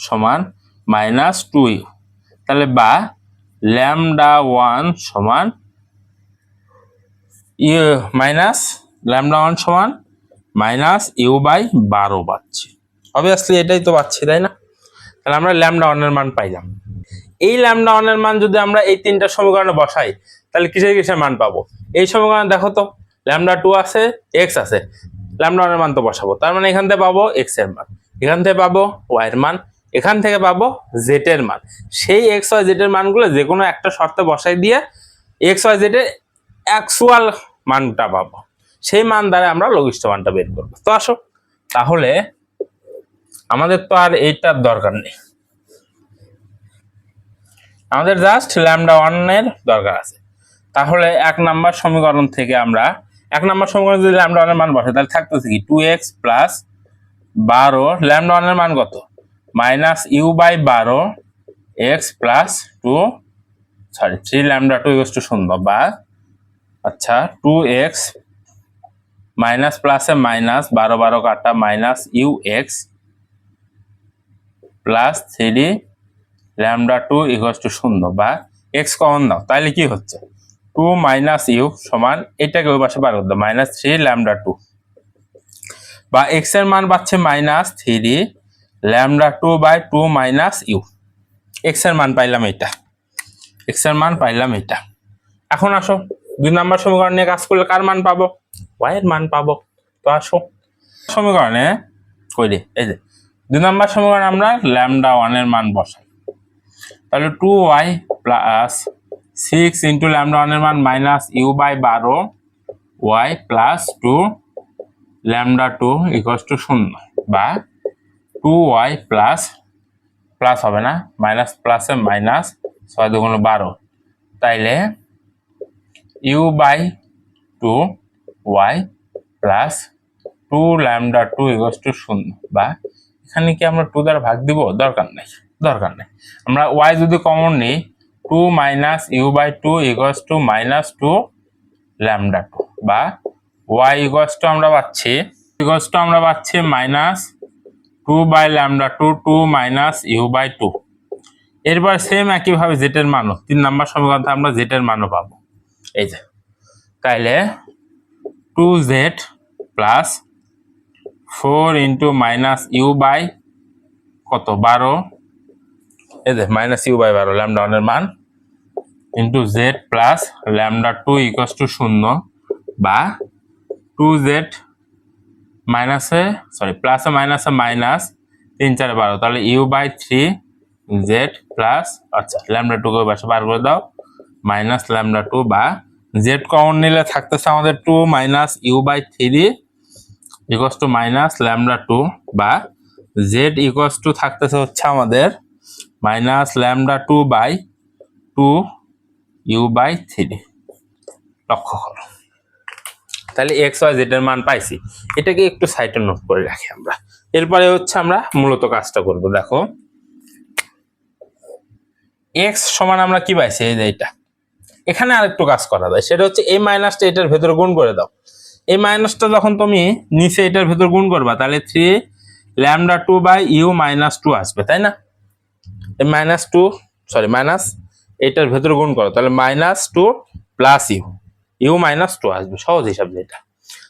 সমান মাইনাস 2u, তাহলে বা ল্যামডা 1 সমান মাইনাস ল্যামডা 1 সমান মাইনাস ইউ বাই 12 পাচ্ছি। অবভিয়াসলি এটাই তো পাচ্ছি, তাই না? তাহলে আমরা ল্যামডা 1 এর মান পাইলাম। এই ল্যামডা 1 এর মান যদি আমরা এই তিনটা সমীকরণে বসাই, তাহলে কিসের কিসের মান পাবো? এই সমীকরণে দেখো তো ল্যামডা 2 আছে, x আছে, ল্যামডা 1 এর মান তো বসাবো, তার মানে এখান থেকে পাবো x এর মান, এখান থেকে পাবো y এর মান, এখান থেকে পাবো z এর মান। সেই x y z এর মানগুলো যে কোনো একটা শর্তে বসাই দিয়ে x y z এর অ্যাকচুয়াল মানটা পাবো, সেই মান দ্বারা আমরা লঘিষ্ঠ মানটা বের করবো। তো আসো, তাহলে আমাদের তো আর এইটার দরকার নেই, আমাদের জাস্ট ল্যামডা 1 এর দরকার আছে। তাহলে 1 নাম্বার সমীকরণ থেকে আমরা 1 নাম্বার সমীকরণে যদি ল্যামডা 1 এর মান বসে, তাহলে থাকতেছে কি 2x প্লাস 12, ল্যামডা 1 এর মান কত? Minus u by 12 x plus 3 lambda 2 equal to 0, বা আচ্ছা 2x মাইনাস প্লাসে মাইনাস 12 12 কাটা minus u x plus 3 lambda 2 equal to 0, বা x কমন দাও, তাহলে কি হচ্ছে 2 মাইনাস ইউ সমান, এটাকে ওই পাশে বার করে দাও, মাইনাস 3 ল্যামডা 2, বা x এর মান পাচ্ছে minus 3 lambda 2 by 2 minus u. x এর মান পাইলাম এটা, x এর মান পাইলাম এটা। এখন আসো 2 নাম্বার সমীকরণ নিয়ে কাজ করলে কার মান পাবো? y এর মান পাবো। তো আসো সমীকরণে কই রে, এই যে 2 নাম্বার সমীকরণে আমরা ল্যামডা 1 এর মান বসাই, তাহলে 2y প্লাস 6 ইন্টু ল্যামডা 1 এর মান minus u by 12 y plus 2 lambda 2 equal to 0, বা 2y প্লাস প্লাস হবে না, মাইনাস প্লাসে মাইনাস 6 দুগুণ 12, তাইলে u by 2y plus 2 lambda 2 equal to 0, বা এখানে কি আমরা 2 দ্বারা ভাগ দিব? দরকার নেই, দরকার নেই। আমরা y যদি কমন নিই, 2 minus u by 2 equal to minus 2 lambda 2, বা y ইকুয়াল টু আমরা পাচ্ছি minus 2 by lambda 2, 2 minus u by 2। এরপর সেম একইভাবে z এর মানও 3 নাম্বার সমীকরণ থেকে আমরা z এর মানও পাবো, এই যে তাইলে 2z plus 4 into minus u by কত 12, এই যে মাইনাস ইউ বাই 12 ল্যামডা 1 এর মান, into z plus lambda 2 equal to 0, বা 2z মাইনাসে প্লাসে মাইনাসে মাইনাস 3 4 12, তাহলে ইউ বাই 3 z প্লাস আচ্ছা ল্যামডা 2 কে পাশে বার করে দাও, মাইনাস ল্যামডা 2, বা z কমন নিলে থাকতেছে আমাদের 2 minus u by 3 equal to minus lambda 2, বা z ইকুয়াল টু থাকতেছে হচ্ছে আমাদের minus lambda 2 by 2 u by 3। লক্ষ্য করো, তাহলে এক্স ওয়াই জেড এর মান পাইছি, এটাকে একটু সাইডে নোট করে রাখি আমরা। এরপরে হচ্ছে আমরা মূলত কাজটা করব। দেখো এক্স সমান আমরা কি পাইছি, এই যে এটা এখানে আরেকটু কাজ করা যায়, সেটা হচ্ছে এই মাইনাসটা এটার ভেতরে গুণ করে দাও। এই মাইনাসটা যখন তুমি নিচে এটার ভেতর গুণ করবা তাহলে 3 ল্যামডা 2 বাই ইউ মাইনাস 2 আসবে, তাই না? এই মাইনাস এটার ভেতর গুণ করো তাহলে মাইনাস 2 প্লাস ইউ মাইনাস 2 আসবে, সহজ হিসাব যেটা।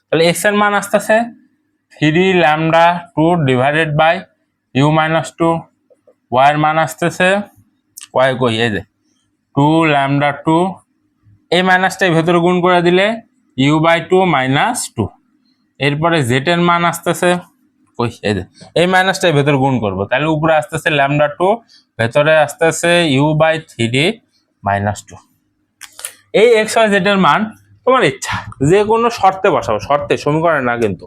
তাহলে এক্স এর মান আসতেছে 3 lambda 2 divided by u minus 2, y এর মান আসতেছে ওয়াই কই এই যে 2 ল্যামডা 2, এই মাইনাসটাই ভেতরে গুণ করে দিলে ইউ বাই 2 মাইনাস 2। এরপরে জেড এর মান আসতেছে কই এই যে এই মাইনাসটাই ভেতরে গুণ করব, তাহলে উপরে আসতেছে ল্যামডা 2, ভেতরে আসতেছে ইউ বাই 3 মাইনাস 2। এই এক্স ওয়াই জেড এর মান তোমার ইচ্ছা যে কোনো শর্তে বসাবো, শর্তে সমীকরণে না কিন্তু।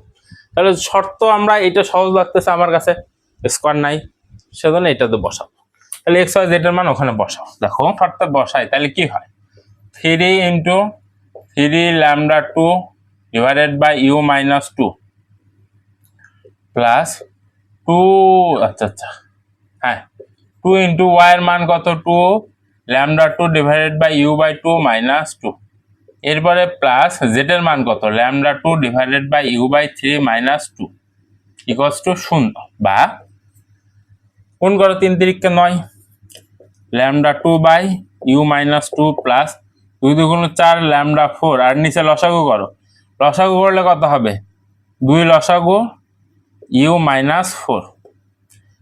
তাহলে শর্ত আমরা এটা সহজ লাগতেছে আমার কাছে, স্কোয়ার নাই, সেজন্য এটাতে বসাবো। তাহলে এক্স ওয়াই জেড এর মান ওখানে বসাও। দেখো শর্তে বসাই তাহলে কি হয়, 3 into 3 lambda 2 divided by u minus 2 plus 2 আচ্ছা হ্যাঁ 2 ইন্টু ওয়াই এর মান কত 2 lambda 2 divided by u by 2 minus 2। এরপরে প্লাস জেড এর মান কত lambda 2 divided by u by 3 minus 2 equals to 0, বা কোন করো 3 তিরিককে 9 lambda 2 by u minus 2 plus 2 দুগুণ 4 ল্যামডা 4, আর নিচে লসাগু করো, লসাগু করলে কত হবে 2 লসাগু ইউ মাইনাস 4।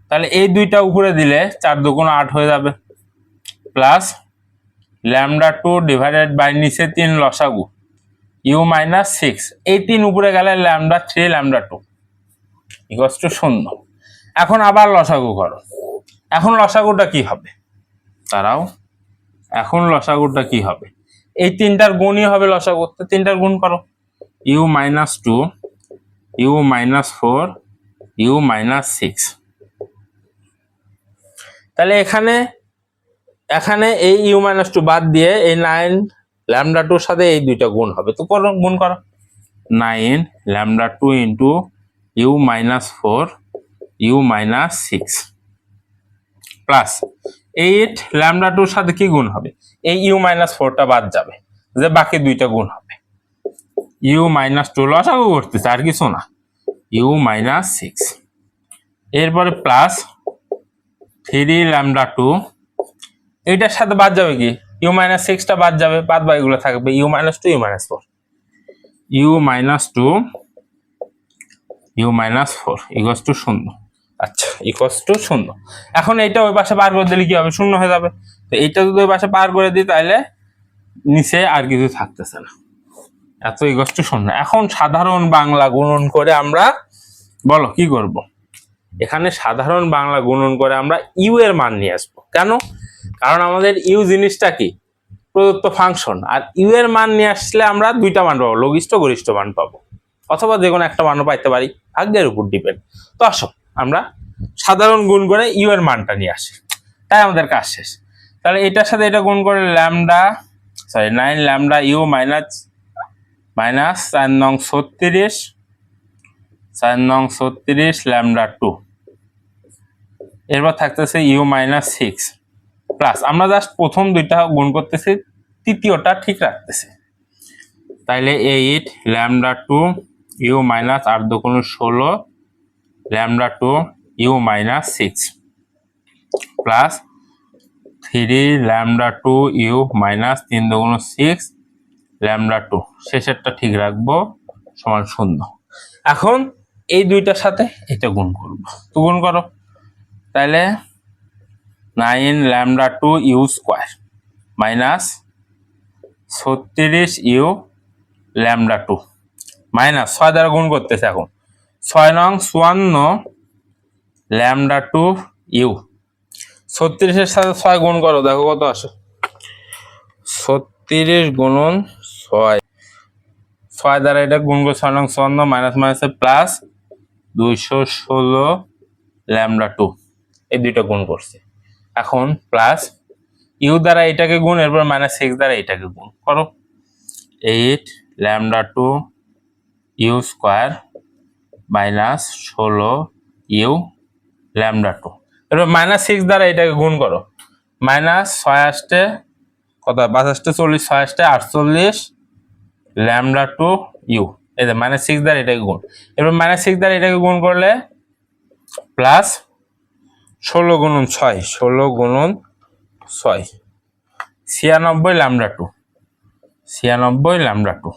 তাহলে এই দুইটা উপরে দিলে 4 দুগুণ 8 হয়ে যাবে, প্লাস ল্যামডা 2 ডিভাইডেড বাই নিচে 3 লসাগু ইউ মাইনাস 6, এই 3 উপরে গেলে ল্যামডা 3 ল্যামডা 2 ইকুয়ালস টু 0। এখন আবার লসাগু করো, এখন লসাগুটা কি হবে তারাও, এখন লসাগুটা কি হবে এই তিনটার গুণই হবে লসাগু, তো তিনটার গুণ করো u minus 2 u minus 4 u minus 6। তাহলে এখানে এখানে এই ইউ মাইনাস 2 বাদ দিয়ে এই 9 ল্যামডা 2 সাথে এই দুইটা গুণ হবে, তো করো গুণ করো 9 lambda 2 into u minus 4 u minus 6 plus 8 lambda 2 সাথে কি গুণ হবে এই ইউ মাইনাস 4টা বাদ যাবে, যে বাকি দুইটা গুণ হবে ইউ মাইনাস 2 লসাগু করতেছে আর কিছু না ইউ মাইনাস 6। এরপরে প্লাস 3 ল্যামডা 2, এইটার সাথে বাদ যাবে কি ইউ মাইনাস 6টা বাদ যাবে, বাদ বা এগুলো থাকবে u minus 2 u minus 4 u minus 2 u minus 4 equals to 0। আচ্ছা ইকুয়ালস টু 0। এখন এইটা ওই পাশে পার করে দিলে কি হবে 0 হয়ে যাবে, তো এইটা যদি ওই পাশে পার করে দিই তাহলে নিচে আর কিছু থাকতেছে না, এত ইকুয়ালস টু 0। এখন সাধারণ বাংলা গুণন করে আমরা বলো কি করব, এখানে সাধারণ বাংলা গুণন করে আমরা ইউ এর মান নিয়ে আসবো। কেন? কারণ আমাদের ইউ জিনিসটা কি প্রদত্ত ফাংশন, আর ইউ এর মান নিয়ে আসলে আমরা দুইটা মান পাবো, লঘিষ্ঠ গরিষ্ঠ মান পাবো, অথবা যে কোনো একটা মানও পাইতে পারি, ভাগ্যের উপর ডিপেন্ড। তো আসো আমরা সাধারণ গুণ করে ইউ এর মানটা নিয়ে আসি, তাই আমাদের কাজ শেষ। তাহলে এটার সাথে এটা গুণ করে 9 ল্যামডা ইউ মাইনাস 4 নং 36 ল্যামডা 2, এরপর থাকতেছে ইউ মাইনাস 6 প্লাস আমরা জাস্ট প্রথম দুইটা গুণ করতেছি, তৃতীয়টা ঠিক রাখতেছি। তাইলে 8 ল্যামডা 2 ইউ মাইনাস 8 দুগুণ 16 lambda 2 u minus 6 plus 3 lambda 2 u minus 3 দুগুণ 6 ল্যামডা 2, শেষেরটা ঠিক রাখবো সমান 0। এখন এই দুইটার সাথে এটা গুণ করব, তো গুণ করো তাহলে 9 lambda 2 u square minus 36 u lambda 2 minus 6 দ্বারা গুণ করতেছে, এখন 6 নং 54 ল্যামডা 2 ইউ, 36 এর সাথে 6 গুণ করো দেখো কত আসে 36 গুণন 6 দ্বারা এটা গুণ করে 6 নং 54 মাইনাস মাইনাসে প্লাস 216 ল্যামডা 2, এই দুইটা গুণ করছে। এখন প্লাস ইউ দ্বারা এটাকে গুণ, এরপর মাইনাস 6 দ্বারা এটাকে গুণ করো 8 lambda 2 u square minus 16 u lambda 2, এরপর মাইনাস 6 দ্বারা এটাকে গুণ করো, মাইনাস 6 আসতে কত 25 40 26 48 ল্যামডা টু ইউ, এই যে -6 দ্বারা এটাকে গুণ, এবার -6 দ্বারা এটাকে গুণ করলে প্লাস 16 গুণন 6 96 ল্যামডা টু 96 ল্যামডা টু।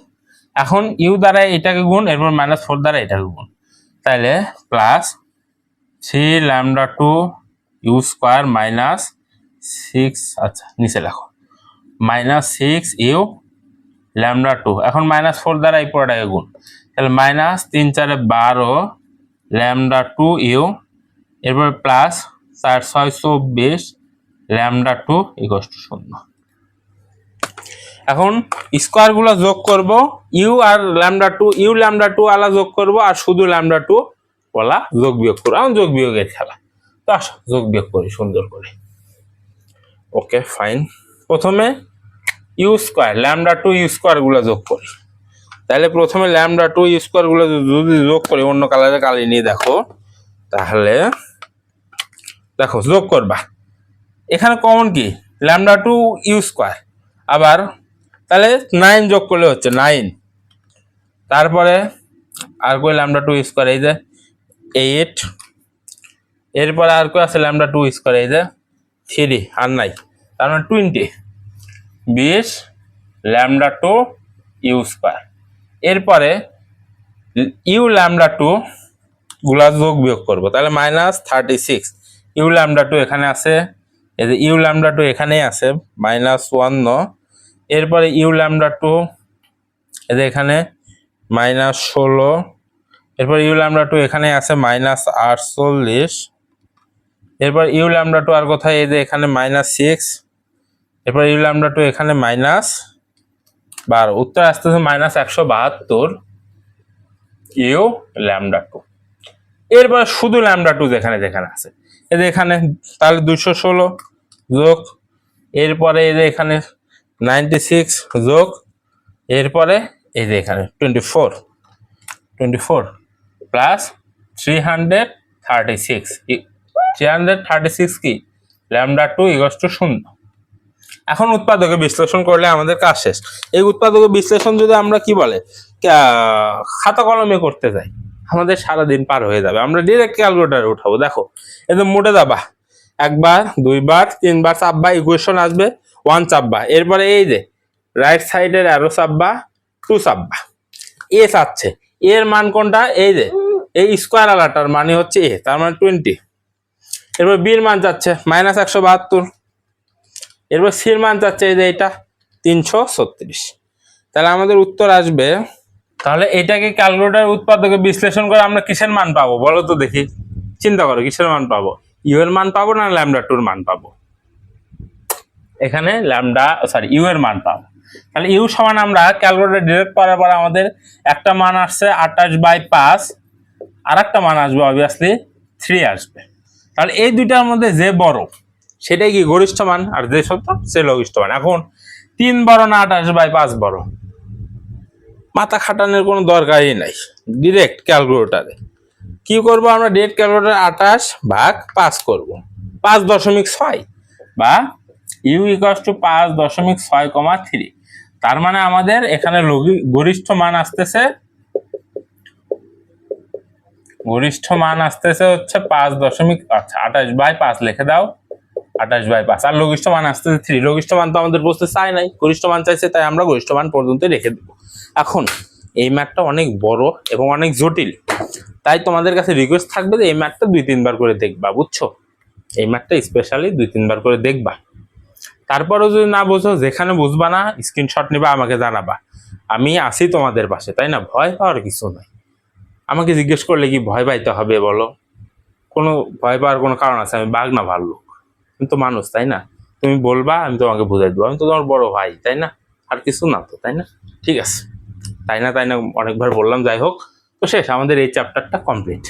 এখন ইউ দ্বারা এটাকে গুণ, এরপর -4 দ্বারা এটাকে গুণ, তাহলে plus 3 lambda two u square -6, আচ্ছা নিচে লেখো -6 ইউ ল্যামডা টু। এখন -4 দ্বারা এই পুরোটাকে গুণ, তাহলে -3 4 12 ল্যামডা টু ইউ, এরপর plus 4 6 24 lambda two equal to 0। এখন স্কোয়ার গুলো যোগ করব, ইউ আর lambda two, u lambda two আলা যোগ করব, আর শুধু ল্যামডা টু ওলা যোগ বিয়োগ করবো। এখন যোগ বিয়োগের খেলা, তো আসো যোগ বিয়োগ করি সুন্দর করে। ওকে ফাইন, প্রথমে u square lambda two u square গুলো যোগ করি। তাহলে প্রথমে ল্যামডা টু ইউ স্কোয়ার গুলো যদি যোগ করি, অন্য কালারে কালি নিয়ে দেখো, তাহলে দেখো যোগ করবা, এখানে কমন কি ল্যামডা টু ইউ স্কোয়ার, আবার তাহলে 9 যোগ করলে হচ্ছে 9, তারপরে আর কই ল্যামডা টু স্কোয়ার, এই যে 8, এরপরে আর কই আছে ল্যামডা টু স্কোয়ার, এই যে 3 আর নাই, তার মানে 20 ল্যামডা টু ইউ স্কোয়ার। এরপরে ইউ ল্যামডা টু গুলা যোগ বিয়োগ করবো, তাহলে -36 ইউ ল্যামডা টু এখানে আছে, এই যে ইউ ল্যামডা টু এখানেই আছে -1, এরপরে ইউ ল্যামডা টু এই যে এখানে -16, এরপর ইউ ল্যামডা টু এখানে আছে -48, এরপর ইউ ল্যামডা টু আর কোথায়, এই যে এখানে -6, এরপর ইউ ল্যামডা টু এখানে -12, উত্তর আসতেছে -172 ইউ ল্যামডা টু। এরপর শুধু ল্যামডা টু যেখানে যেখানে আছে, এই যে এখানে তাহলে 216 যোগ, এরপরে এই যে এখানে 96 যোগ, এরপরে এই যে এখানে 24 প্লাস 336 কি ল্যামডা টু ইকুয়াল টু 0। এখন উৎপাদকে বিশ্লেষণ করলে আমাদের কাজ শেষ। এই উৎপাদকে বিশ্লেষণ যদি আমরা কি বলে খাতা কলমে করতে যাই, আমাদের সারাদিন পার হয়ে যাবে। আমরা ডিরেক্ট ক্যালকুলেটারে উঠাবো। দেখো এদের মোটে যাবা, একবার দুইবার তিনবার চাপবা, ইকুয়েশন আসবে 1 চাপবা, এরপরে এই যে রাইট সাইডের অ্যারো চাপবা, 2 চাপবা, এ চাচ্ছে, এর মান কোনটা, এই যে এই স্কোয়ার আলাটার মানে হচ্ছে এ, তার মানে 20, এরপর বির মান যাচ্ছে -172, এরপর সির মান যাচ্ছে এই যে এটা 336। তাহলে আমাদের উত্তর আসবে, তাহলে এটাকে ক্যালকুলেটর উৎপাদকে বিশ্লেষণ করে আমরা কিসের মান পাবো বলো তো দেখি, চিন্তা করো কিসের মান পাবো, ইউ এর মান পাবো না ল্যামডা টুর মান পাবো? এখানে ইউ এর মান পাবো। তাহলে ইউ সমান আমরা ক্যালকুলেটর ডিরেক্ট করার পর আমাদের একটা মান আসছে 28/5, আর একটা মান আসবে অবভিয়াসলি 3 আসবে। তাহলে এই দুইটার মধ্যে যে বড় সেটাই কি গরিষ্ঠ মান, আর যে ছোট সে লঘিষ্ঠ মান। এখন 3 বড় না 28/5 বড়, মাথা খাটানোর কোনো দরকারই নাই, ডিরেক্ট ক্যালকুলেটরে কি করব আমরা, ডিরেক্ট ক্যালকুলেটরে 28/5 করব, 5.6 বা ইউ ইকুয়ালস টু 5.6,3। তার মানে আমাদের এখানে গরিষ্ঠ মান আসতেছে হচ্ছে 28/5 লিখে দাও, 28/5, আর লঘিষ্ঠ মান আসতেছে 3। লঘিষ্ঠ মান তো আমাদের বসতে চাই নাই, গরিষ্ঠ মান চাইছে, তাই আমরা গরিষ্ঠ মান পর্যন্ত রেখে দেবো। এখন এই ম্যাথটা অনেক বড় এবং অনেক জটিল, তাই তোমাদের কাছে রিকোয়েস্ট থাকবে যে এই ম্যাথটা 2-3 বার করে দেখবা, বুঝছো? এই ম্যাথটা স্পেশালি 2-3 বার করে দেখবা। তারপরেও যদি না বুঝো, যেখানে বুঝবা না স্ক্রিনশট নিবা, আমাকে জানাবা, আমি আছি তোমাদের পাশে, তাই না? ভয় পাওয়ার কিছু নাই। আমাকে জিজ্ঞেস করলে কি ভয় পাইতে হবে বলো? কোনো ভয় পাওয়ার কোনো কারণ আছে? আমি বাঘ না ভাল্লুক, আমি তো মানুষ, তাই না? তুমি বলবা, আমি তোমাকে বুঝাই দেবো, আমি তো তোমার বড় ভাই, তাই না? আর কিছু না তো, তাই না? ঠিক আছে, তাই না অনেকবার বললাম, যাই হোক, তো শেষ, আমাদের এই চ্যাপ্টারটা কমপ্লিট।